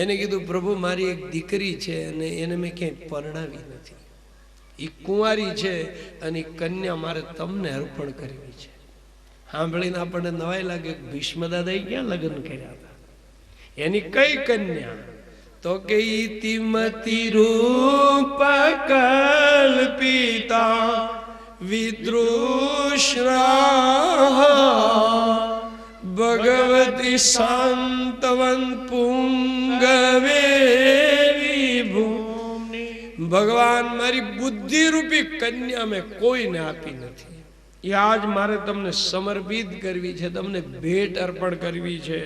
એને કીધું પ્રભુ મારી એક દીકરી છે અને એને મેં ક્યાંય પરણાવી નથી, એ કુંવારી છે અને કન્યા મારે તમને અર્પણ કરવી છે. સાંભળીને આપણને નવાઈ લાગે ભીષ્મ દાદાએ ક્યાં લગ્ન કર્યા હતા, એની કઈ કન્યા? તો કે ઇતિમતિ રૂપ કલ્પિતા વિદૃશ્રા ભગવતી શાંતવન પુંગવે વિભૂમિ. ભગવાન મારી બુદ્ધિ રૂપી કન્યા મેં કોઈને આપી નથી, એ આજ મારે તમને સમર્પિત કરવી છે, તમને ભેટ અર્પણ કરવી છે.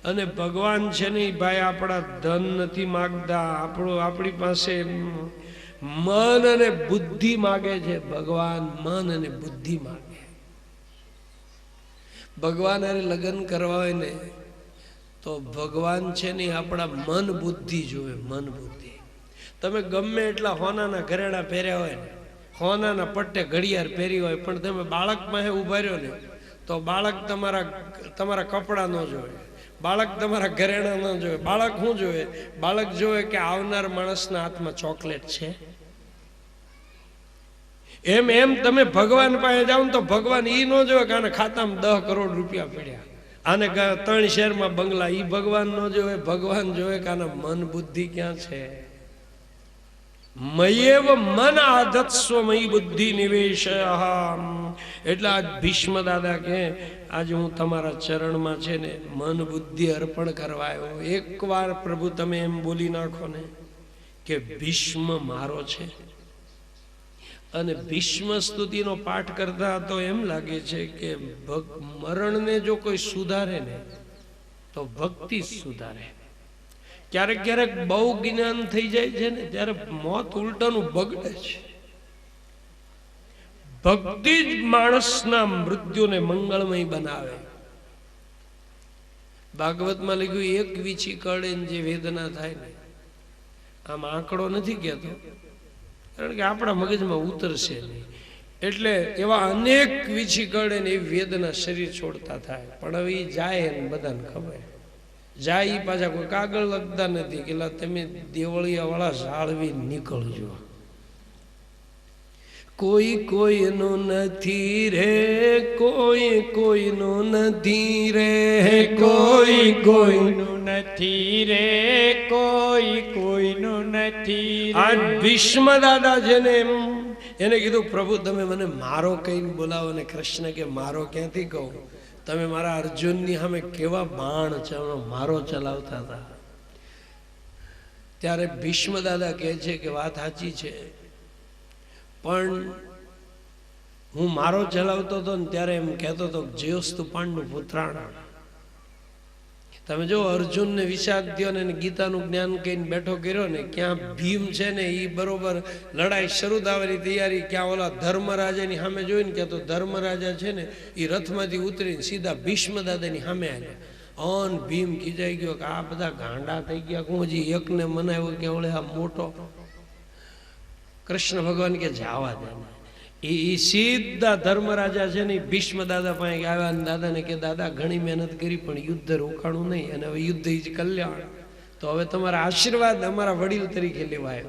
અને ભગવાન છે ને ભાઈ આપણા ધન નથી માગતા, આપણી પાસે મન અને બુદ્ધિ માગે છે. ભગવાન મન અને બુદ્ધિ માગે. ભગવાન અરે લગ્ન કરવા હોય ને તો ભગવાન છે ને આપણા મન બુદ્ધિ જોવે, મન બુદ્ધિ. તમે ગમે એટલા હોનાના ઘરેણા પહેર્યા હોય ને, હોનાના પટ્ટે ઘડિયાળ પહેરી હોય, પણ તમે બાળક પાસે ઉભા રહ્યો ને તો બાળક તમારા કપડાં ન જોવે, બાળક તમારા ઘરેણા ન જોવે. બાળક શું જોવે? બાળક જોવે કે આવનાર માણસના હાથમાં ચોકલેટ છે. એમ તમે ભગવાન પાસે જાઓ ને તો ભગવાન ઈ ન જોવે કે આને ખાતામાં 10 કરોડ રૂપિયા પડ્યા, આને 3 શહેરમાં બંગલા, ઈ ભગવાન ન જોવે. ભગવાન જોવે કે આના મન બુદ્ધિ ક્યાં છે. મયેવ મન આધત્સ્વ મયી બુદ્ધિ નિવેશ. એટલે આજ ભીષ્મ દાદા કે આજે હું તમારા ચરણમાં છે ને મન બુદ્ધિ અર્પણ કરવા આવ્યો. એકવાર પ્રભુ તમે એમ બોલી નાખો ને કે ભીષ્મ મારો છે. અને ભીષ્મ સ્તુતિનો પાઠ કરતા તો એમ લાગે છે કે મરણને જો કોઈ સુધારે ને તો ભક્તિ સુધારે. ક્યારેક ક્યારેક બહુ જ્ઞાન થઈ જાય છે ને ત્યારે મોત ઉલટાનું બગડે છે. ભક્તિ જ માણસના મૃત્યુને મંગળમય બનાવે. ભાગવતમાં લખ્યું એક વીછી કળે જે વેદના થાય ને, આમ આંકડો નથી કહેતો કારણ કે આપણા મગજમાં ઉતરશે નહીં. એટલે એવા અનેક વીછી કળે ને એવી વેદના શરીર છોડતા થાય. પણ હવે એ જાય ને બધાને ખબર જાય, એ પાછા કોઈ કાગળ લખતા નથી કે તમે દેવળિયા વાળા જાળવી નીકળજો. કોઈ કોઈનું નથી રે, કોઈ કોઈનું નથી રે, કોઈ કોઈનું નથી રે, કોઈ કોઈનું નથી. આ ભીષ્મ દાદા છે ને એને કીધું પ્રભુ તમે મને મારો કહીને બોલાવો. ને કૃષ્ણ કે મારો ક્યાંથી કહું, તમે મારા અર્જુનની સામે કેવા બાણ મારો ચલાવતા હતા. ત્યારે ભીષ્મ દાદા કહે છે કે વાત સાચી છે, પણ હું મારો ચલાવતો હતો ને ત્યારે એમ કહેતો હતો જયોસ્તુ પાંડુ પુત્રાણા. તમે જો અર્જુનને વિષાદ થયો ને ગીતાનું જ્ઞાન કહીને બેઠો કર્યો ને, ક્યાં ભીમ છે ને એ બરોબર લડાઈ શરૂ થવાની તૈયારી, ક્યાં ઓલા ધર્મરાજાની સામે જોઈને કે તો ધર્મરાજા છે ને એ રથમાંથી ઉતરીને સીધા ભીષ્મ દાદાની સામે આવ્યા. અન ભીમ ખીજાઈ ગયો કે આ બધા ગાંડા થઈ ગયા, હું હજી એકને મનાવ્યો કે ઓલે આ મોટો. કૃષ્ણ ભગવાન કે જાવા દે. એ સીધા ધર્મરાજા છે ને ભીષ્મ દાદા પાસે આવ્યા અને દાદાને કે દાદા ઘણી મહેનત કરી પણ યુદ્ધ રોકાણું નહીં અને હવે યુદ્ધ જ કલ્યાણ, તો હવે તમારા આશીર્વાદ અમારા વડીલ તરીકે લેવાય.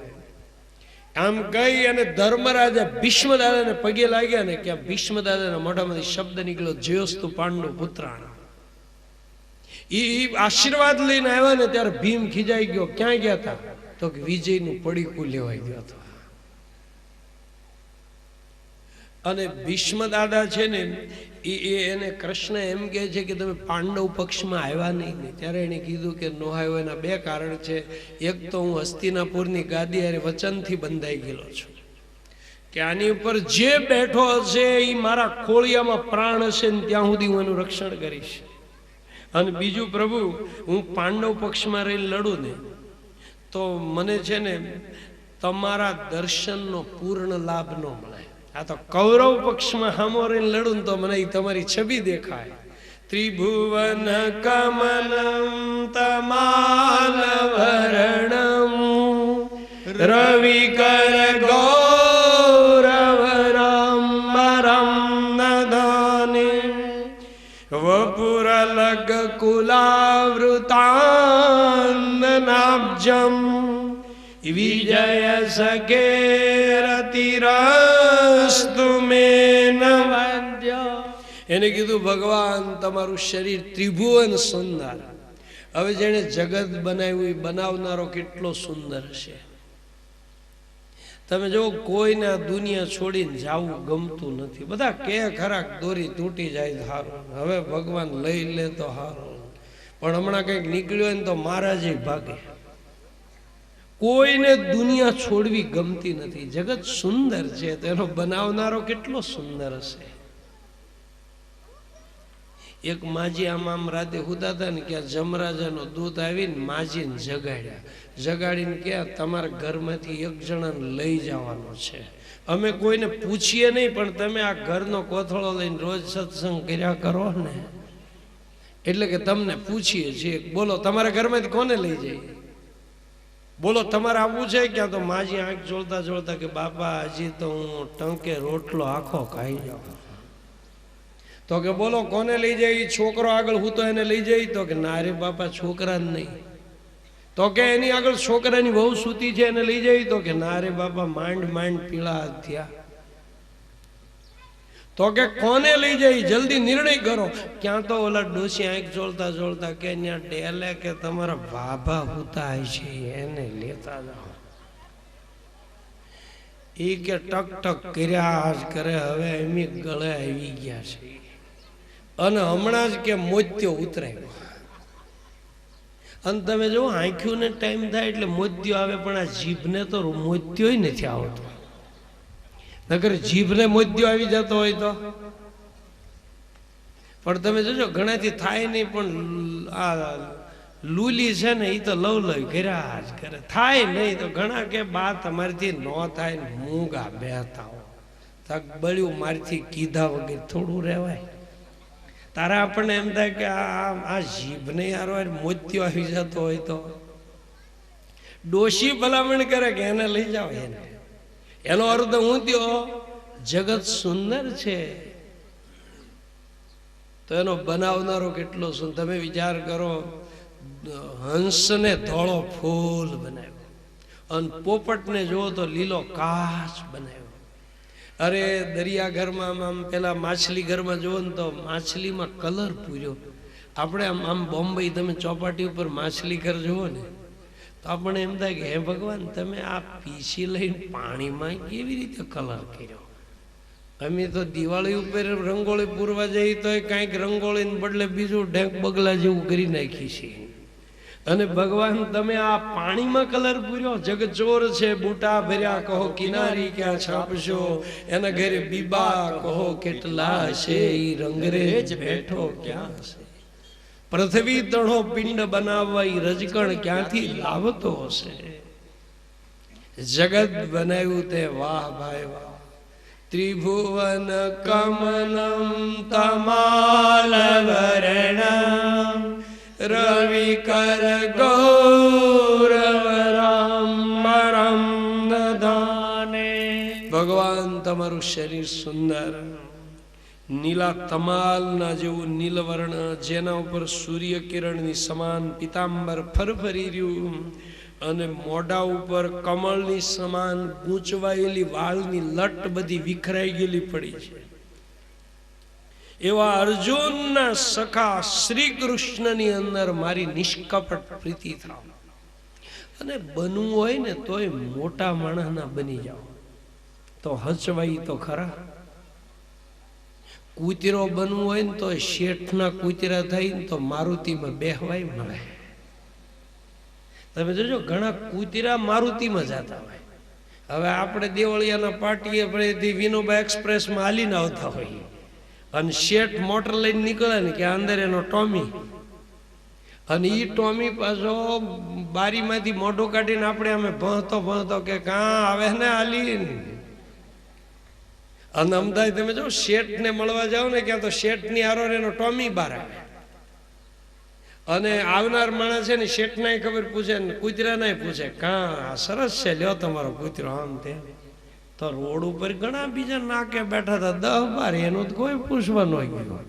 આમ કહી અને ધર્મરાજા ભીષ્મ દાદાને પગે લાગ્યા ને કે ભીષ્મ દાદાના મોઢામાંથી શબ્દ નીકળ્યો જયોસ્તુ પાંડુ પુત્રાણા. એ આશીર્વાદ લઈને આવ્યા ને ત્યારે ભીમ ખીજાઈ ગયો. ક્યાં ગયા હતા તો કે વિજયનું પડીકું લેવાઈ ગયો હતો. અને ભીષ્મ દાદા છે ને એને કૃષ્ણ એમ કહે છે કે તમે પાંડવ પક્ષમાં આવ્યા નહીં ને, ત્યારે એને કીધું કે નો આવ્યો એના 2 કારણ છે. એક તો હું હસ્તિનાપુરની ગાદી અરે વચનથી બંધાઈ ગયેલો છું કે આની ઉપર જે બેઠો હશે એ મારા ખોળિયામાં પ્રાણ હશે ને ત્યાં સુધી હું એનું રક્ષણ કરીશ. અને બીજું પ્રભુ હું પાંડવ પક્ષમાં રહીને લડું ને તો મને છે ને તમારા દર્શનનો પૂર્ણ લાભ ન મળે. આ તો કૌરવ પક્ષમાં હામો રહીને લડું તો મને તમારી છબી દેખાય. ત્રિભુવન કમલમ તમાલ ભરણમ રવિકર ગૌરવ રામ નદાને રાજ્યમ વિજય સકે રતિરસ્તુ મેન વંદ્ય. એને કીધું ભગવાન તમારું શરીર ત્રિભુવન સુંદર. હવે જેને જગત બનાવ્યું એ બનાવનારો કેટલો સુંદર છે. તમે જો કોઈને આ દુનિયા છોડીને જવું ગમતું નથી. બધા કે ખરાક દોરી તૂટી જાય હારું, હવે ભગવાન લઈ લે તો હારું, પણ હમણાં કંઈક નીકળ્યો હોય ને તો મહારાજ ભાગે. કોઈને દુનિયા છોડવી ગમતી નથી. જગત સુંદર છે તો એનો બનાવનારો કેટલો સુંદર હશે. એક માજી આમ રાતે હુતા હતા ને ક્યાં જમરાજાનો દૂત આવીને માજીને જગાડીને ક્યાં તમારા ઘરમાંથી એક જણાને લઈ જવાનો છે. અમે કોઈને પૂછીએ નહીં, પણ તમે આ ઘરનો કોથળો લઈને રોજ સત્સંગ કર્યા કરો ને એટલે કે તમને પૂછીએ છીએ, બોલો તમારા ઘરમાંથી કોને લઈ જઈએ, બોલો તમારે આવવું છે ક્યાં? તો માજી આંખ જોડતા જોડતા કે બાપા હજી તો હું ટંકે રોટલો આખો ખાઈ જાઉં. તો કે બોલો કોને લઈ જાય? છોકરો આગળ હું તો એને લઈ જાય. તો કે ના રે બાપા છોકરા નહીં. તો કે એની આગળ છોકરાની બહુ સૂતી છે એને લઈ જાય. તો કે ના રે બાપા માંડ પીળા થયા. તો કે કોને લઈ જાય? જલ્દી નિર્ણય કરો. ક્યાં તો ઓલા ડોસી આંખ જોડતા જોડતા કે ત્યાં ટેલે કે તમારા બાબા હુતા છે એને લેતા જાઓ. એ કે ટક ટક કર્યા જ કરે. હવે એમ ગળે આવી ગયા છે અને હમણાં જ કે મોત્યો ઉતરાયો. અને તમે જો આંખ્યું ને ટાઈમ થાય એટલે મોત્યો આવે, પણ આ જીભને તો મોત્યો નથી આવતો. નકર જીભને મોત્યો આવી જતો હોય તો. પણ તમે જોજો ઘણાથી થાય નહીં, પણ આ લૂલી છે ને એ તો લવ કર્યા જ કરે. થાય નહીં તો ઘણા કે બા તમારીથી ન થાય ને મૂંગા બેહતા હો. તક બળ્યું મારીથી કીધા વગર થોડું રહેવાય. તારા આપણને એમ થાય કે આ જીભને યાર મોત્યો આવી જતો હોય તો ડોશી ભલામણ કરે કે એને લઈ જાઓ. એનો અર્થ હું થયો જગત સુંદર છે તો એનો બનાવનારો કેટલો સુંદર. તમે વિચાર કરો, હંસને ધોળો ફૂલ બનાવ્યો અને પોપટને જુઓ તો લીલો કાચ બનાવ્યો. અરે દરિયાઘરમાં આમ પેલા માછલી ઘરમાં જુઓ ને તો માછલીમાં કલર પૂર્યો. આપણે આમ બોમ્બે તમે ચોપાટી ઉપર માછલી ઘર જુઓ ને તો આપણને એમ થાય કે હે ભગવાન તમે આ પીસી લઈને પાણીમાં કેવી રીતે કલર કર્યો. અમે તો દિવાળી ઉપર રંગોળી પૂરવા જઈએ તો કાંઈક રંગોળીને બદલે બીજું ઢેક બગલા જેવું કરી નાખી છે. અને ભગવાન તમે આ પાણીમાં કલર પૂર્યો. જગચોર છે બૂટા ભર્યા કહો કિનારી ક્યાં છાપશો, એના ઘરે બીબા કહો કેટલા છે, ઈ રંગરેજ બેઠો ક્યાં છે. પૃથ્વી તણો પિંડ બનાવવા ઈ રજકણ ક્યાંથી લાવતો હશે. જગત બનાવ્યું તે વાહ ભાઈ વાહ. ત્રિભુવન કમલમ તમાલ વર્ણમ રવિ કર ગૌરવરામરમ દધાને. ભગવાન તમારું શરીર સુંદર નીલા તમાલના જેવું નીલવર્ણ, જેના ઉપર સૂર્ય કિરણની સમાન પિતાંબર ફરફરી રહ્યું અને મોઢા ઉપર કમળની સમાન ગૂંચવાયેલી વાળની લટ બધી વિખરાઈ ગયેલી પડી છે. એવા અર્જુનના સખા શ્રી કૃષ્ણની અંદર મારી નિષ્કપટ પ્રીતિ થાવ. અને બનવું હોય ને તોય મોટા માણસના બની જાઓ તો હચવાઈ તો ખરા. કૂતરો બનવું હોય ને તો શેઠના કૂતરા થાય ને તો મારુતિમાં બેહવાય મળે. તમે જોજો ઘણા કૂતરા મારુતિમાં જતા હોય. હવે આપણે દેવળિયાના પાટીએ પડેથી વિનોબા એક્સપ્રેસમાં હાલીને આવતા હોઈએ અને શેઠ મોટર લઈને નીકળે ને કે અંદર એનો ટોમી, અને એ ટોમી પાછો બારીમાંથી મોઢું કાઢીને આપણે અમે ભણતો કે કાં આવે ને હાલી. અને અમદાવાદ તમે જો શેઠને મળવા જાઓ ને ક્યાં તો શેઠની હારો એનો ટોમી બહાર આવે. અને આવનાર માણસ છે ને શેઠનાય ખબર પૂછે ને કૂતરાનાય પૂછે કાં સરસ છે લ્યો તમારો કૂતરો આમ તેમ. તો રોડ ઉપર ઘણા બીજા નાકે બેઠા હતા 10-12, એનું તો કોઈ પૂછવા ન ગયું.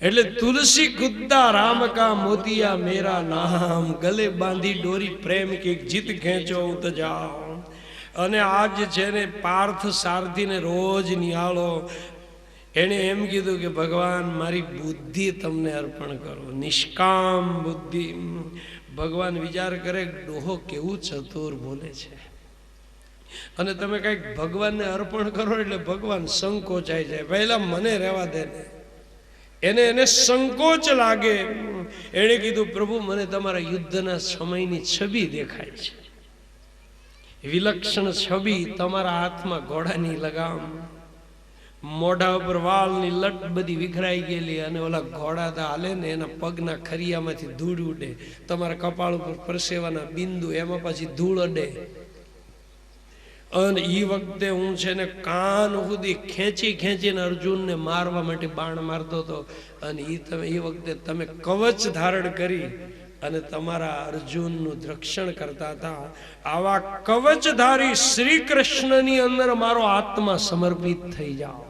એટલે તુલસી ગુદ્દા રામ કા મોતિયા મેરા નામ, ગલે બાંધી ડોરી પ્રેમ કી જીત ખેંચો ઉત જાઓ. અને આજ છે ને પાર્થ સારથીને રોજ નિહાળો. એણે એમ કીધું કે ભગવાન મારી બુદ્ધિ તમને અર્પણ કરો, નિષ્કામ બુદ્ધિ. ભગવાન વિચાર કરે ડોહો કેવું ચતુર બોલે છે, અને તમે કંઈક ભગવાનને અર્પણ કરો એટલે ભગવાન સંકોચાઈ જાય. પહેલા મને રહેવા દે ને, એને સંકોચ લાગે. એણે કીધું પ્રભુ મને તમારા યુદ્ધના સમયની છબી દેખાય છે, વિલક્ષણ છબી. તમારા હાથમાં ઘોડાની લગામ, મોઢા ઉપર વાળની લટ બધી વિખરાઈ ગયેલી, અને ઓલા ઘોડા તો હાલે ને એના પગના ખરિયામાંથી ધૂળ ઉડે, તમારા કપાળ ઉપર પરસેવાના બિંદુ, એમાં પછી ધૂળ અડે. અને એ વખતે હું છે ને કાન સુધી ખેંચી ખેંચીને અર્જુનને મારવા માટે બાણ મારતો હતો. અને એ વખતે તમે કવચ ધારણ કરી અને તમારા અર્જુનનું રક્ષણ કરતા હતા. આવા કવચધારી શ્રી કૃષ્ણની અંદર મારો આત્મા સમર્પિત થઈ જાઓ.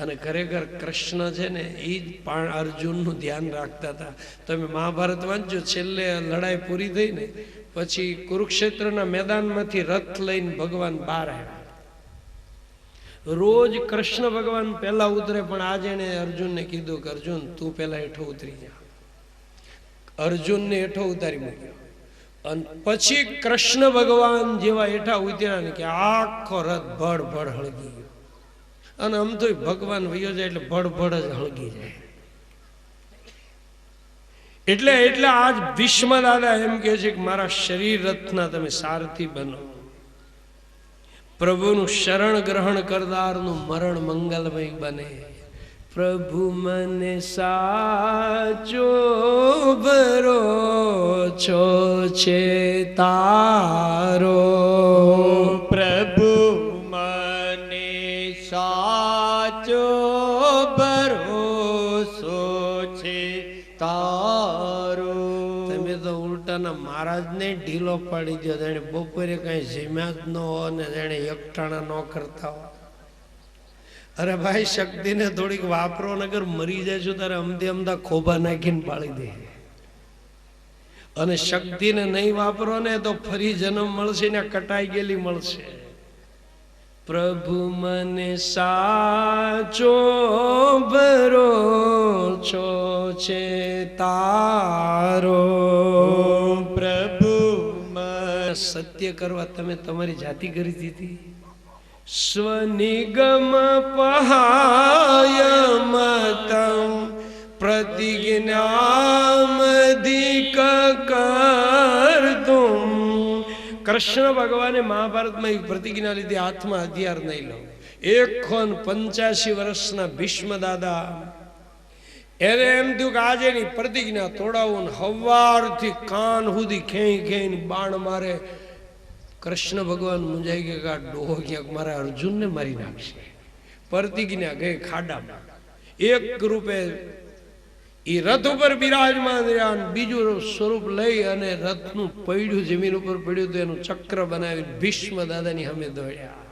અને ખરેખર કૃષ્ણ છે ને એ જ અર્જુનનું ધ્યાન રાખતા હતા. તમે મહાભારત વાંચજો, છેલ્લે લડાઈ પૂરી થઈ ને પછી કુરુક્ષેત્રના મેદાનમાંથી રથ લઈને ભગવાન બહાર આવ્યા. રોજ કૃષ્ણ ભગવાન પહેલા ઉતરે, પણ આજે એને અર્જુનને કીધું કે અર્જુન તું પહેલા હેઠો ઉતરી જા. અર્જુનને હેઠો ઉતારી મૂક્યો. અને પછી કૃષ્ણ ભગવાન જેવા હેઠા ઉતર્યા ને કે આખો રથ ભડ ભડ હળગી ગયો. અને આમ તો ભગવાન વયો જાય એટલે ભડ ભડ જ હળગી જાય. એટલે આજ ભીષ્મ દાદા એમ કહે છે કે મારા શરીર રથના તમે સારથી બનો. પ્રભુનું શરણ ગ્રહણ કરનારનું મરણ મંગલમય બને. પ્રભુ મને સાચો ભરોસો છે તારો, પ્રભુ મને સાચો ભરોસો છે તારો. તમે તો ઉલટાના મહારાજને ઢીલો પાડી દો. એને બપોરે કઈ જમ્યા જ ન હોય ને એને એકટાણા ન કરતા હોય. અરે ભાઈ શક્તિને થોડીક વાપરો, નગર મરી જાય છો તારે અમદે અમદા ખોબા નાખીને પાડી દે. અને શક્તિને નહીં વાપરો ને તો ફરી જન્મ મળશે ને કટાઈ ગયેલી મળશે. પ્રભુ મને સાચો ભરોસો છે તારો, પ્રભુ સત્ય કરવા તમે તમારી જાતિ કરી દીધી. સ્વનિગમ પહાયમતમ પ્રતિજ્ઞામધિક કર્તુમ. કૃષ્ણ ભગવાને મહાભારતમાં એક પ્રતિજ્ઞા લીધી, હાથમાં હથિયાર નહીં લો. 185 વર્ષના ભીષ્મ દાદા એને એમ થયું કે આજે ની પ્રતિજ્ઞા તોડાવું. હવારથી કાન સુધી ખેઈ ખેઈને બાણ મારે. કૃષ્ણ ભગવાન મુંજાઈ ગયા કે આ ડોહો ક્યાંક મારા અર્જુનને મારી નાખશે. પ્રતિજ્ઞા ગઈ ખાડામાં. એક રૂપે એ રથ ઉપર બિરાજમાન રહ્યા, બીજું સ્વરૂપ લઈ અને રથનું પૈડું જમીન ઉપર પડ્યું તો એનું ચક્ર બનાવી ભીષ્મ દાદાની સામે દોડ્યા.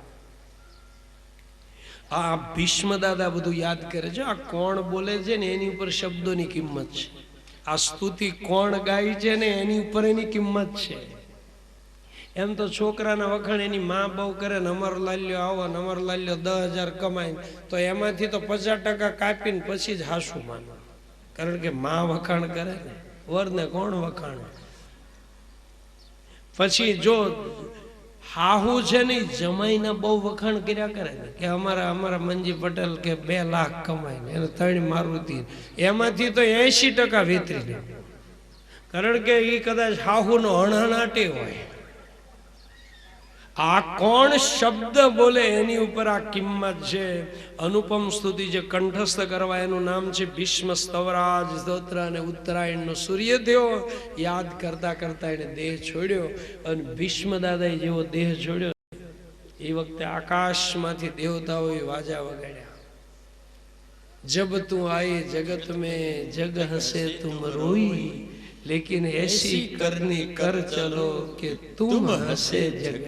આ ભીષ્મ દાદા બધું યાદ કરે છે. આ કોણ બોલે છે ને એની ઉપર શબ્દોની કિંમત છે. આ સ્તુતિ કોણ ગાય છે ને એની ઉપર એની કિંમત છે. એમ તો છોકરાના વખાણ એની માં બહુ કરે ને અમર લાલ્યો આવો ને અમર લાલ્યો 10,000 કમાય તો એમાંથી તો 50% કાપીને પછી જ હાસું માનો. કારણ કે માં વખાણ કરે ને વરને કોણ વખાણ. પછી જો હાહુ છે ને જમાઈના બહુ વખાણ કર્યા કરે ને કે અમારા મંજી પટેલ કે 2 લાખ કમાય ને એને 3 મારુતિ, એમાંથી તો 80% વેતરી લે. કારણ કે એ કદાચ હાહુનો હણહણાટે હોય. આ કોણ શબ્દ બોલે એની ઉપર આ કિંમત છે. અનુપમ સ્તુતિ જે કંઠસ્થ કરવા એનું નામ છે ભીષ્મ સ્તવરાજ સ્તોત્ર. અને ઉત્તરાયણનો સૂર્ય થયો યાદ કરતા કરતા એને દેહ છોડ્યો. અને ભીષ્મ દાદાએ જેવો દેહ છોડ્યો એ વખતે આકાશમાંથી દેવતાઓએ વાજા વગાડ્યા. જબ તું આયે જગત મેં જગ હસે તુમ રોઈ, લેકિન એસી કરની કર ચલો કે તુમ હસે જગ.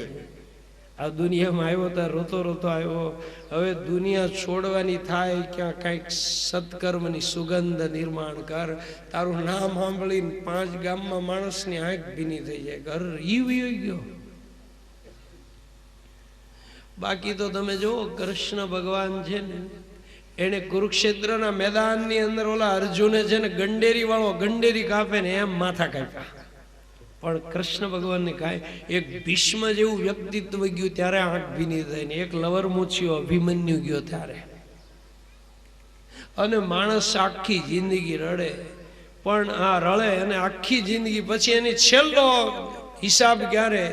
આ દુનિયામાં આવ્યો ત્યાં રોતો રોતો આવ્યો. હવે દુનિયા છોડવાની થાય ક્યાં કંઈક સત્કર્મની સુગંધ નિર્માણ કર. તારું નામ સાંભળીને 5 ગામમાં માણસની આંખ ભીની થઈ જાય. ઘર ઈ ગયો. બાકી તો તમે જુઓ કૃષ્ણ ભગવાન છે ને એને કુરુક્ષેત્રના મેદાનની અંદર ઓલા અર્જુને છે ને ગંડેરી વાળો ગંડેરી કાપે ને એમ માથા કાપ્યા. પણ કૃષ્ણ ભગવાનને કાંઈ એક ભીષ્મ જેવું વ્યક્તિત્વ ગયું ત્યારે આંખ ભીની થઈ ને એક લવરમૂછીઓ અભિમન્યુ ગયો ત્યારે. અને માણસ આખી જિંદગી રડે પણ આ રડે અને આખી જિંદગી પછી એની છેલ્લો હિસાબ ક્યારે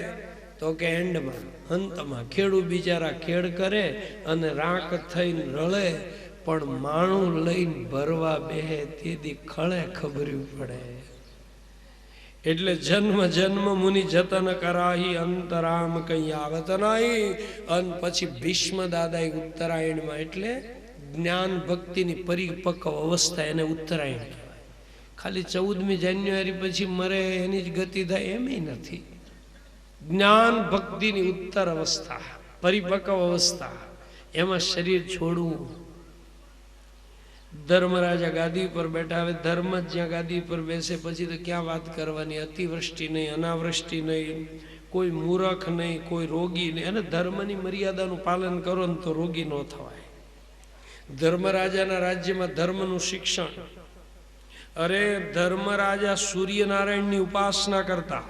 તો કે એન્ડમાં અંતમાં ખેડૂત બિચારા ખેડ કરે અને રાખ થઈને રળે પણ માણું લઈને ભરવા બેહે તેથી ખળે ખબર્યું પડે. એટલે જન્મ જન્મ મુનિ જતન કરાહી અંતરામ કઈ આવત નહીં. અને પછી ભીષ્મ દાદા ઉત્તરાયણમાં એટલે જ્ઞાન ભક્તિની પરિપક્વ અવસ્થા એને ઉત્તરાયણ કહેવાય. ખાલી 14મી જાન્યુઆરી પછી મરે એની જ ગતિ થાય એમ નથી. જ્ઞાન ભક્તિની ઉત્તર અવસ્થા પરિપક્વ અવસ્થા એમાં શરીર છોડવું. ધર્મરાજા ગાદી પર બેઠા. હવે ધર્મ જ જ્યાં ગાદી પર બેસે પછી તો ક્યાં વાત કરવાની. અતિવૃષ્ટિ નહીં, અનાવૃષ્ટિ નહીં, કોઈ મૂરખ નહીં, કોઈ રોગી નહીં. અને ધર્મની મર્યાદાનું પાલન કરો ને તો રોગી ન થવાય. ધર્મરાજાના રાજ્યમાં ધર્મનું શિક્ષણ. અરે ધર્મરાજા સૂર્યનારાયણની ઉપાસના કરતા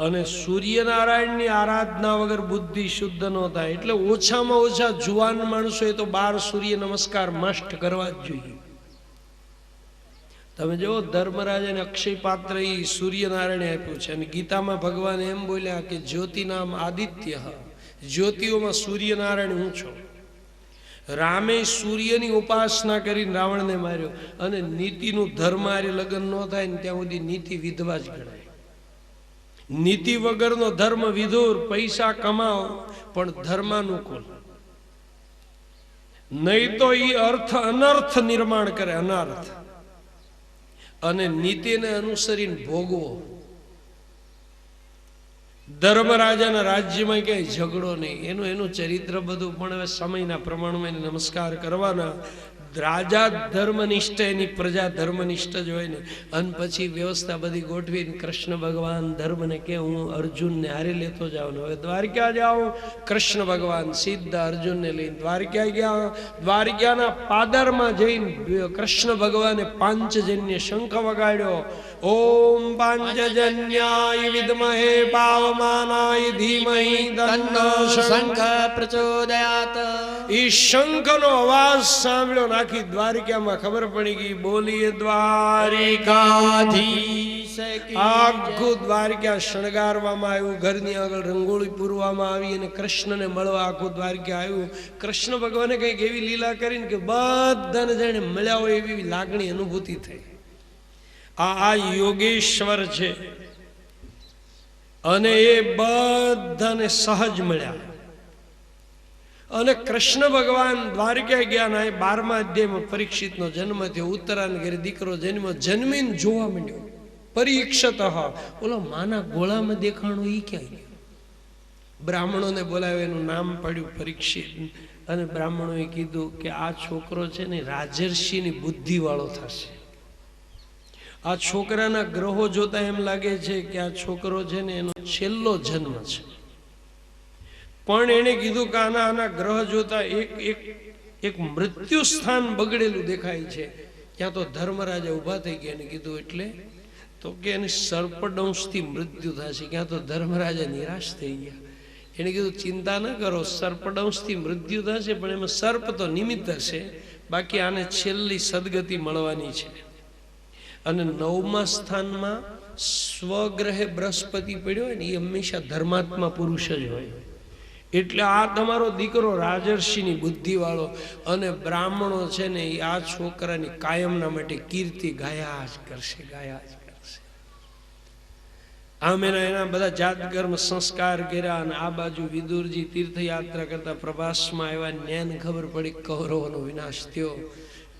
અને સૂર્યનારાયણની આરાધના વગર બુદ્ધિ શુદ્ધ ન થાય. એટલે ઓછામાં ઓછા જુવાન માણસોએ તો 12 સૂર્ય નમસ્કાર મસ્ટ કરવા જ જોઈએ. તમે જો ધર્મરાજાને અક્ષય પાત્ર એ સૂર્યનારાયણે આપ્યું છે. અને ગીતામાં ભગવાન એમ બોલ્યા કે જ્યોતિ નામ આદિત્ય, જ્યોતિઓમાં સૂર્યનારાયણ હું છું. રામે સૂર્યની ઉપાસના કરીને રાવણને માર્યો. અને નીતિનું ધર્મ હારે લગ્ન ન થાય ને ત્યાં સુધી નીતિ વિધવા જ ગણાય. નીતિ વગરનો ધર્મ વિધુર. પૈસા કમાઓ પણ ધર્માનુકૂળ નહીં તો એ અર્થ અનર્થ નિર્માણ કરે. અનર્થ અને નીતિને અનુસરીને ભોગવો. ધર્મરાજાના રાજ્યમાં ક્યાંય ઝઘડો નહીં. એનું ચરિત્ર બધું પણ હવે સમયના પ્રમાણમાં એને નમસ્કાર કરવાના. રાજા ધર્મનિષ્ઠ, એની પ્રજા ધર્મનિષ્ઠ જ હોય ને. અને પછી વ્યવસ્થા બધી ગોઠવીને કૃષ્ણ ભગવાન ધર્મને કે હું અર્જુનને હારે લેતો જાઉં. હવે દ્વારકા જાઉં. કૃષ્ણ ભગવાન સીધા અર્જુનને લઈને દ્વારકા ગયા. દ્વારકાના પાદરમાં જઈને કૃષ્ણ ભગવાને પાંચજન્ય શંખ વગાડ્યો. ઓમ પાંચજન્યાય વિદ્મહે પાવમાનાય ધીમહિ તન્નો શંખ પ્રચોદયાત. એ શંખનો અવાજ સાંભળ્યો આખી દ્વારકામાં ખબર પડી ગઈ. બોલીએ દ્વારિકાધીશ. આખું દ્વારકા શણગારવામાં આવ્યું. ઘરની આગળ રંગોળી પૂરવામાં આવી અને કૃષ્ણને મળવા આખું દ્વારકા આવ્યું. કૃષ્ણ ભગવાને કંઈક એવી લીલા કરીને કે બધાને જાણે મળ્યા હોય એવી લાગણી અનુભૂતિ થઈ. આ યોગેશ્વર છે અને એ બધાને સહજ મળ્યા. અને કૃષ્ણ ભગવાન દ્વારકા ગયા ના 12મા અધ્યાયમાં પરીક્ષિતનો જન્મ થયો. ઉત્તરાયણ ઘરે દીકરો જન્મીને જોવા માંડ્યો. પરીક્ષિત ઓલો માના ગોળામાં દેખાણું ઈ ક્યાં? બ્રાહ્મણોને બોલાવે, એનું નામ પડ્યું પરીક્ષિત. અને બ્રાહ્મણોએ કીધું કે આ છોકરો છે ને રાજર્ષિની બુદ્ધિ વાળો થશે. આ છોકરાના ગ્રહો જોતા એમ લાગે છે કે આ છોકરો છે ને એનો છેલ્લો જન્મ છે. પણ એને કીધું કે આના ગ્રહ જોતા એક મૃત્યુ સ્થાન બગડેલું દેખાય છે. ત્યાં તો ધર્મરાજા ઉભા થઈ ગયા. એને કીધું એટલે તો કે એને સર્પદંશથી મૃત્યુ થશે. ક્યાં તો ધર્મરાજા નિરાશ થઈ ગયા. એને કીધું ચિંતા ન કરો, સર્પદંશથી મૃત્યુ થશે પણ એમાં સર્પ તો નિમિત્ત હશે, બાકી આને છેલ્લી સદગતિ મળવાની છે. અને 9મા સ્થાનમાં સ્વગ્રહે બૃહસ્પતિ પડ્યો હોય ને એ હંમેશા ધર્માત્મા પુરુષ જ હોય. એટલે આ તમારો દીકરો રાજર્ષિની બુદ્ધિ વાળો. અને બ્રાહ્મણો છે ને એ આ છોકરાની કાયમના માટે કીર્તિ ગાયા જ કરશે, ગાયા જ કરશે. આમ એના બધા જાતકર્મ સંસ્કાર કર્યા. અને આ બાજુ વિદુરજી તીર્થયાત્રા કરતા પ્રવાસમાં આવ્યા. જ્ઞાન ખબર પડી કૌરવોનો વિનાશ થયો.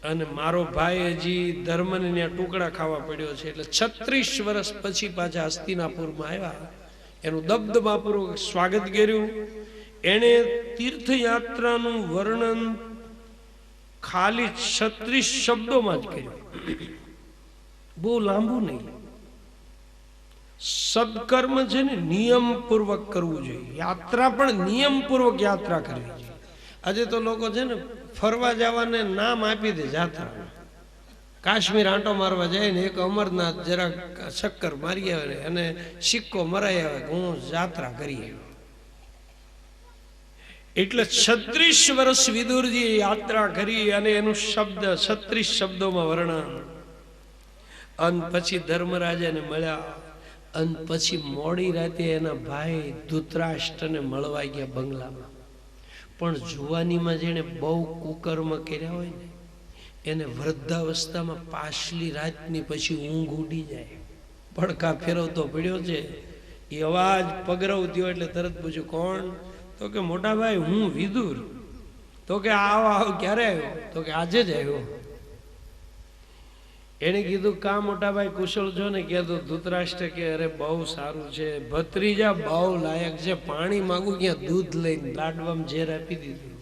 અને મારો ભાઈ હજી ધર્મને ત્યાં ટુકડા ખાવા પડ્યો છે. એટલે 36 વર્ષ પછી પાછા હસ્તિનાપુરમાં આવ્યા. એનું દબદબાપૂર્વક સ્વાગત કર્યું. એણે તીર્થયાત્રાનું વર્ણન ખાલી 36 શબ્દોમાં જ કર્યું, બહુ લાંબુ નહીં. સદકર્મ છે ને નિયમપૂર્વક કરવું જોઈએ. યાત્રા પણ નિયમપૂર્વક યાત્રા કરવી જોઈએ. આજે તો લોકો છે ને ફરવા જવાને નામ આપી દે જાત્રા. કાશ્મીર આંટો મારવા જાય ને એક અમરનાથ જરા ચક્કર મારી આવે અને સિક્કો મરાઈ આવે હું યાત્રા કરી. એટલે 36 વર્ષ વિદુરજી યાત્રા કરી અને એનું શબ્દ 36 શબ્દોમાં વર્ણન. અને પછી ધર્મરાજાને મળ્યા. અને પછી મોડી રાતે એના ભાઈ ધૃતરાષ્ટ્રને મળવા ગયા બંગલામાં. પણ જુવાનીમાં જેને બહુ કુકર્મ કર્યા હોય ને એને વૃદ્ધાવસ્થામાં પાછલી રાતની પછી ઊંઘ ઉડી જાય. પડકા ફેરવતો પડ્યો છે એ અવાજ પગરવ થયો એટલે તરત પૂછ્યું કોણ? તો કે મોટા ભાઈ હું વિદુર. તો કે આવ ક્યારે આવ્યો? તો કે આજે જ આવ્યો. એને કીધું કા મોટા ભાઈ કુશળ છો ને? કીધું ધૃતરાષ્ટ્ર કે અરે બહુ સારું છે ભત્રીજા, બહુ લાયક છે. પાણી માંગું ક્યાં દૂધ લઈને લાડવામાં ઝેર આપી દીધું.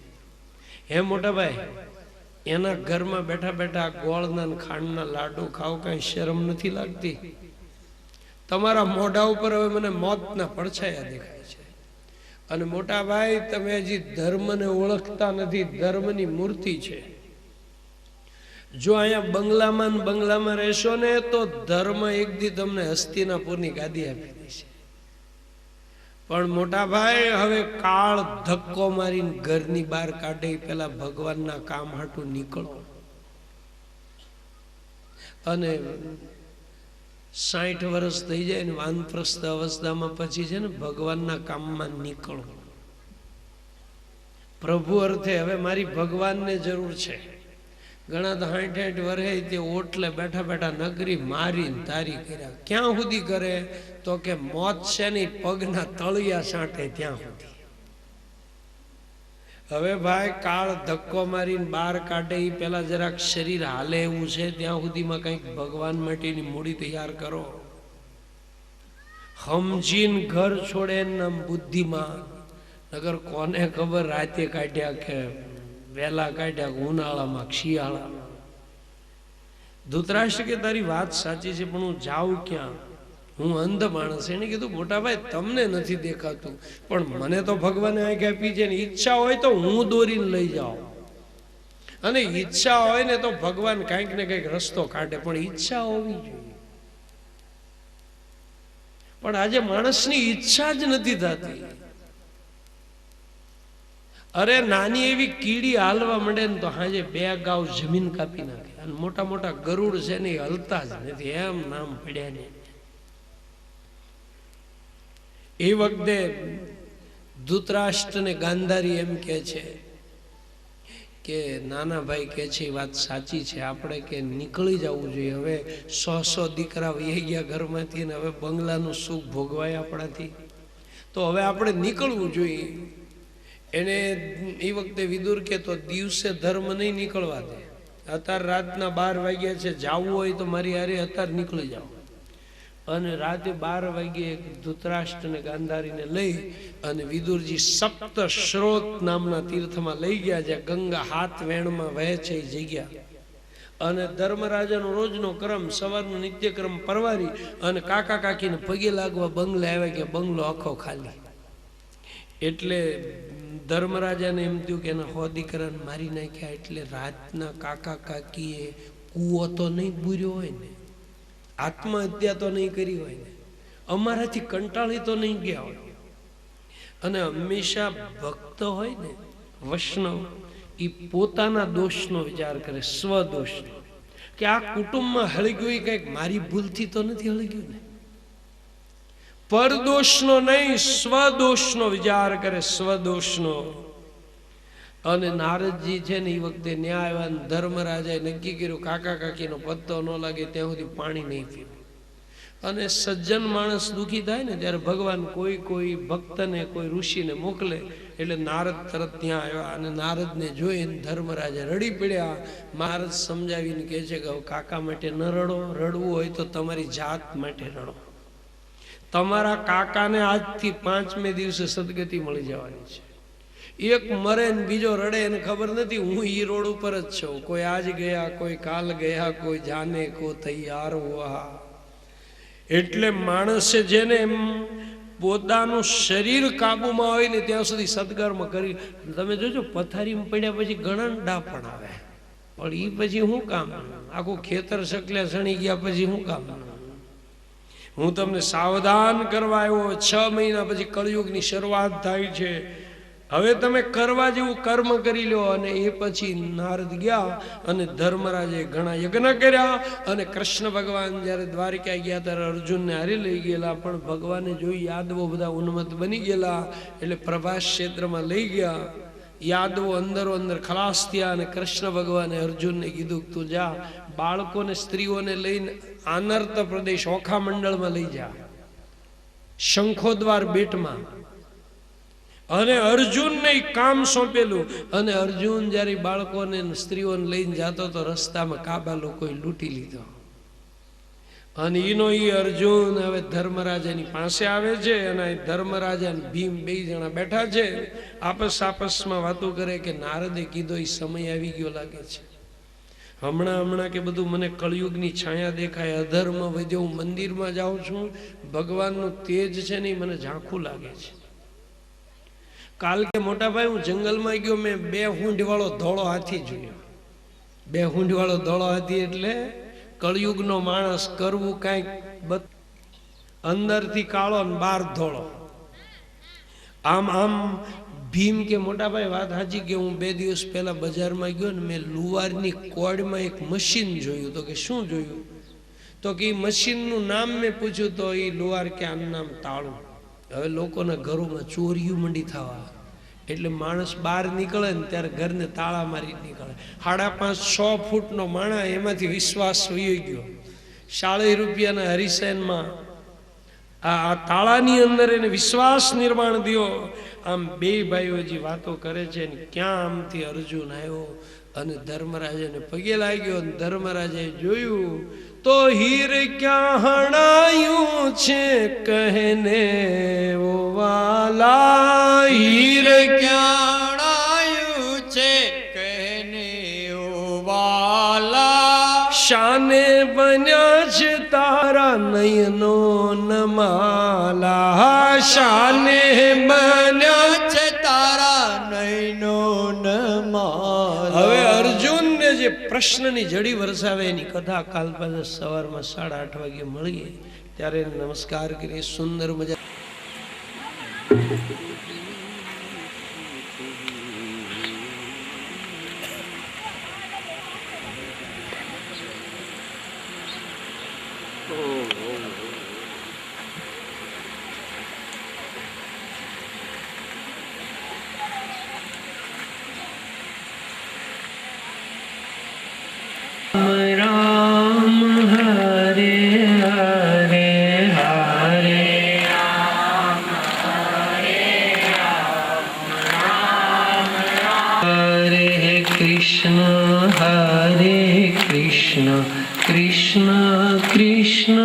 હે મોટા ભાઈ એના ઘરમાં બેઠા બેઠા ગોળના ખાંડના લાડુ ખાવ કઈ શરમ નથી લાગતી? તમારા મોઢા ઉપર હવે મને મોતના પડછાયા દેખાય છે. અને મોટા ભાઈ તમે હજી ધર્મને ઓળખતા નથી. ધર્મની મૂર્તિ છે. જો અહીંયા બંગલામાં રહેશો ને તો ધર્મ એક દી તમને હસ્તિનાપુરની ગાદી આપી દેશે. પણ મોટા ભાઈ હવે કાળ ધક્કો મારીને ઘરની બહાર કાઢે પેલા ભગવાનના કામ હાટું નીકળો. અને 60 વર્ષ થઈ જાય ને વાનપ્રસ્થ અવસ્થામાં પછી છે ને ભગવાનના કામમાં નીકળો. પ્રભુ અર્થે હવે મારી ભગવાનને જરૂર છે. ઘણા તો 60 વર્ષે તે ઓટલે બેઠા બેઠા નગરી મારીને તારી કર્યા. ક્યાં સુધી કરે? તો કે મોત છે ને પગના તળિયા છાંટે ત્યાં સુધી. હવે ભાઈ કાળ ધક્કો મારીને બહાર કાઢે એ પેલા જરાક શરીર હાલે એવું છે ત્યાં સુધીમાં કંઈક ભગવાન માટેની મૂડી તૈયાર કરો. સમજીને ઘર છોડે નામ બુદ્ધિમાન. નગર કોને ખબર રાતે કાઢ્યા કે વેલા કાઢ્યા, ઉનાળામાં શિયાળામાં. ધૃતરાષ્ટ્ર કે તારી વાત સાચી છે પણ હું જાઉં ક્યાં? હું અંધ માણસ. એને કીધું મોટા ભાઈ તમને નથી દેખાતું પણ મને તો ભગવાને આંખ આપી છે ને ઈચ્છા હોય તો હું દોરીને લઈ જાઉં. અને ઈચ્છા હોય ને તો ભગવાન કંઈક ને કંઈક રસ્તો કાઢે. પણ ઈચ્છા હોવી જોઈએ. પણ આજે માણસની ઈચ્છા જ નથી થતી. અરે નાની એવી કીડી હાલવા માંડે ને તો હાજે 2 ગાઉ જમીન કાપી નાખે. અને મોટા મોટા ગરુડ છે ને હલતા જ નથી, એમ નામ પડ્યા ને. એ વખતે ધૃતરાષ્ટ્રને ગાંધારી એમ કે છે કે નાના ભાઈ કે છે એ વાત સાચી છે, આપણે કે નીકળી જવું જોઈએ. હવે 100 દીકરા વહી ગયા ઘરમાંથી ને હવે બંગલાનું સુખ ભોગવાય આપણાથી, તો હવે આપણે નીકળવું જોઈએ. એને એ વખતે વિદુર કે તો દિવસે ધર્મ નહીં નીકળવા દે. અત્યારે રાતના 12 વાગ્યા છે, જવું હોય તો મારી હારે અત્યારે નીકળી જાઓ. અને રાતે 12 વાગ્યે ધૃતરાષ્ટ્રને ગાંધારીને લઈ અને વિદુરજી સપ્ત શ્રોત નામના તીર્થમાં લઈ ગયા, જ્યાં ગંગા 7 વેણમાં વહે છે એ જગ્યા. અને ધર્મરાજાનો રોજનો ક્રમ, સવારનો નિત્યક્રમ પરવારી અને કાકા કાકીને પગે લાગવા બંગલે આવ્યા કે બંગલો આખો ખાલી. એટલે ધર્મરાજાને એમ થયું કે એના 100 દીકરાને મારી નાખ્યા. એટલે રાતના કાકા કાકીએ કૂવો તો નહીં બુર્યો હોય ને, આત્મહત્યા તો નહીં કરી હોય ને, અમારાથી કંટાળી તો નહીં ગયા હોય. અને હંમેશા ભક્ત હોય ને વૈષ્ણવ, એ પોતાના દોષનો વિચાર કરે, સ્વદોષનો, કે આ કુટુંબમાં હળગ્યું એ કંઈક મારી ભૂલથી તો નથી હળગ્યું ને. પરદોષનો નહીં, સ્વદોષનો વિચાર કરે, સ્વદોષનો. અને નારદજી છે ને એ વખતે ન્યાય ધર્મરાજાએ નક્કી કર્યું કાકા કાકીનો પત્તો ન લાગે ત્યાં સુધી પાણી નહીં પીવું. અને સજ્જન માણસ દુઃખી થાય ને ત્યારે ભગવાન કોઈ ભક્તને કોઈ ઋષિને મોકલે. એટલે નારદ તરત ત્યાં આવ્યા અને નારદને જોઈને ધર્મરાજા રડી પડ્યા. નારદ સમજાવીને કહે છે કે કાકા માટે ન રડો, રડવું હોય તો તમારી જાત માટે રડો. તમારા કાકાને આજથી 5મે દિવસે સદગતિ મળી જવાની છે. એક મરે ને બીજો રડે એને ખબર નથી. હું ઈ રોડ ઉપર જ છું. કોઈ આજ ગયા, કોઈ કાલ ગયા, કોઈ જાને કો તૈયાર હુઆ. એટલે માણસે જેને એમ પોતાનું શરીર કાબુમાં હોય ને ત્યાં સુધી સત્કર્મ કરી. તમે જોજો પથારીમાં પડ્યા પછી ઘણા ડાપણ આવે, પણ એ પછી શું કામ? આખું ખેતર શકલે સણી ગયા પછી શું કામ? હું તમને સાવધાન કરવા આવ્યો. 6 મહિના પછી કળયુગની શરૂઆત થાય છે. હવે તમે કરવા જેવું કર્મ કરી લો. અને એ પછી નારદ ગયા અને ધર્મરાજે ઘણા યજ્ઞ કર્યા. અને કૃષ્ણ ભગવાન જ્યારે દ્વારિકા ગયા ત્યારે અર્જુનને હારી લઈ ગયેલા, પણ ભગવાને જોઈ યાદવો બધા ઉન્મત્ત બની ગયેલા એટલે પ્રભાસ ક્ષેત્રમાં લઈ ગયા. યાદવો અંદરો અંદર ખલાસ થયા. અને કૃષ્ણ ભગવાને અર્જુનને કીધું કે તું જા, બાળકોને સ્ત્રીઓને લઈને આનર્ત પ્રદેશ ઓખા મંડળમાં લઈ જા, શંખોદ્વાર બેટમાં. અને અર્જુનને કામ સોંપેલું. અને અર્જુન જ્યારે બાળકોને સ્ત્રીઓને લઈને જતો તો રસ્તામાં કાબા લોકોએ લૂંટી લીધો. અને એનો એ અર્જુન હવે ધર્મરાજાની પાસે આવે છે. અને ધર્મરાજા અને ભીમ 2 જણા બેઠા છે, આપસમાં વાતો કરે કે નારદે કીધો એ સમય આવી ગયો લાગે છે. હમણાં કે બધું મને કળયુગની છાયા દેખાય, અધર્મ વધ્યો, હું મંદિરમાં જાઉં છું, ભગવાનનું તેજ છે ને મને ઝાંખું લાગે છે. કાલ કે મોટા ભાઈ હું જંગલમાં ગયો, મેં 2 હૂંઢ વાળો ધોળો હાથી જોયો. 2 હૂંઢ વાળો ધોળો હાથી એટલે કળયુગનો માણસ. કરવું કાંઈક અંદરથી કાળો ને બહાર ધોળો. આમ ભીમ કે મોટા ભાઈ વાત સાચી કે હું 2 દિવસ પહેલા બજારમાં ગયો ને મેં લુવારની કોડમાં એક મશીન જોયું. તો કે શું જોયું? તો કે એ મશીનનું નામ મેં પૂછ્યું તો એ લુવાર કે આનું નામ તાળું. હવે લોકોના ઘરોમાં ચોરીઓ મંડી થવા એટલે માણસ બહાર નીકળે ને ત્યારે ઘરને તાળા મારી નીકળે. 5.5-6 ફૂટનો માણા, એમાંથી વિશ્વાસ વહી ગયો. 40 રૂપિયાના હરિસેનમાં આ તાળાની અંદર એને વિશ્વાસ નિર્માણ થયો. આમ 2 ભાઈઓ જે વાતો કરે છે ને ક્યાં આમથી અર્જુન આવ્યો અને ધર્મરાજાને પગે લાગ્યો. અને ધર્મરાજાએ જોયું તો હીર ક્યાં હણાયું છે કહેને ઓ વાલા. હીર ક્યાં હણાયું છે કહેને ઓ વાલા. શાને બન્યા છે તારા નયનો નમાલા. શાને બન્યા છે તારા નયનો નમાલા. હવે અર્જુનને જે પ્રશ્નની જડી વરસાવે એની કથા કાલ પાછા સવારમાં 8:30 વાગે મળીએ ત્યારે નમસ્કાર કરીએ. સુંદર મજા. રામ હરે હરે હરે રામ હરે રામ રામ હરે કૃષ્ણ હરે કૃષ્ણ કૃષ્ણ કૃષ્ણ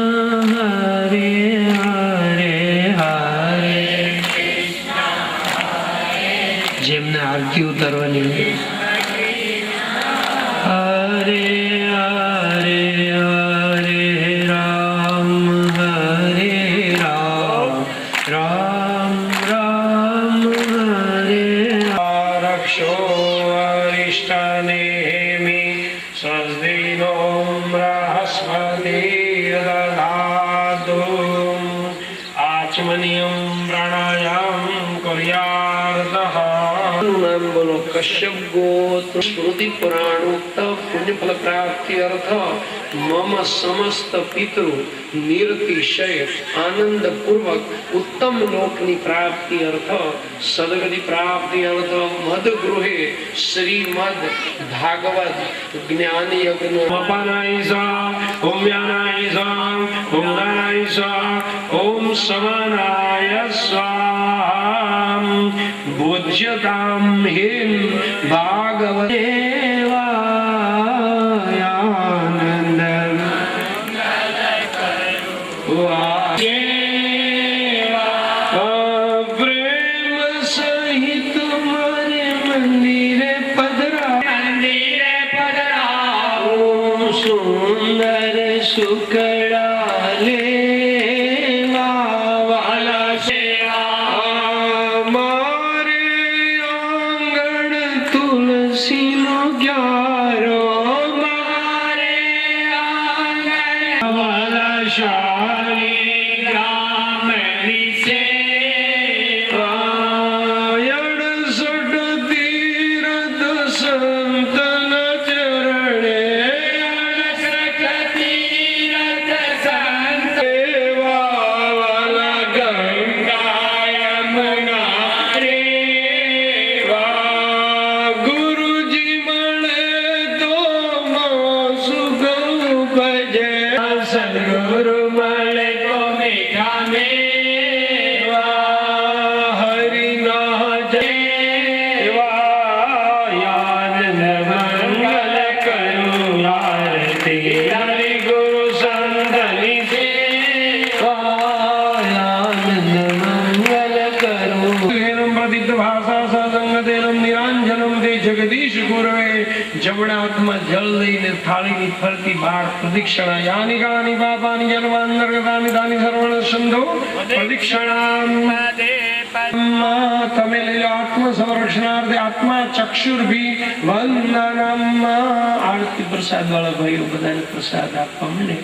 હરે હરે હરે. જેમને આરતી ઉતારવાની હરે હરે હરે રામ હરે રામ રામ રામ હરે. રક્ષો અરિષ્ટનેમિ સ્વસ્તિનો બૃહસ્પતિ દધાતુ. આચમનિયમ પ્રાણાયામ કુર્યાદઃ. નામ બોલો. કશ્યપ ગોત્ર સ્મૃતિ પુરાણોક્ત પુણ્ય ફલ પ્રાપ્તિ અર્થ મમ સમસ્ત પિતૃ નિરતિશય આનંદ પૂર્વક ઉત્તમ લોકની પ્રાપ્તિ અર્થ સદગતિ પ્રાપ્તિ અર્થ મદ ગૃહે શ્રીમદ ભાગવત જ્ઞાન યજ્ઞ. ઓમ વ્યાનાય ઓમ દાનાય ઓમ સમાનાય સ્વાહા. ભોજ્યતામ હિમ ભાગવતે આનંદ સુકડા લેવા વાલા છે મારે આંગણ તુલસીનો ગ્યારો મારે આંગણ વાલા શાળી ગ્રામની છે સદગુરુ મળે તો મીઠા મેવા હરિના જેવા યાદ મંગલ કરું આરતી હરિ ગુરુ સંતની સેવા યાદ મંગલ કરું પ્રદીપ્ત ભાષા સદંગતેરમ નિરાંજનમ તે જગદીશ ગુરવે જમણા હાથમાં જળ લઈને થાળીની ફરતી બાળ પ્રદક્ષિણા યાની ગાની પાપાની જન્માંતર્ગતાની દાની સર્વણ સંધો પ્રદક્ષિણા તમે લઈ લો આત્મ સંરક્ષણાર્થે આત્મા ચક્ષુર્ભી વંદનમ આરતી પ્રસાદ વાળા ભાઈઓ બધાને પ્રસાદ આપવા મને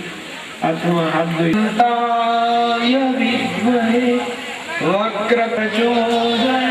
હાથમાં હાથ ધોઈ વિદ્મહે વક્ર પ્રચોદયાત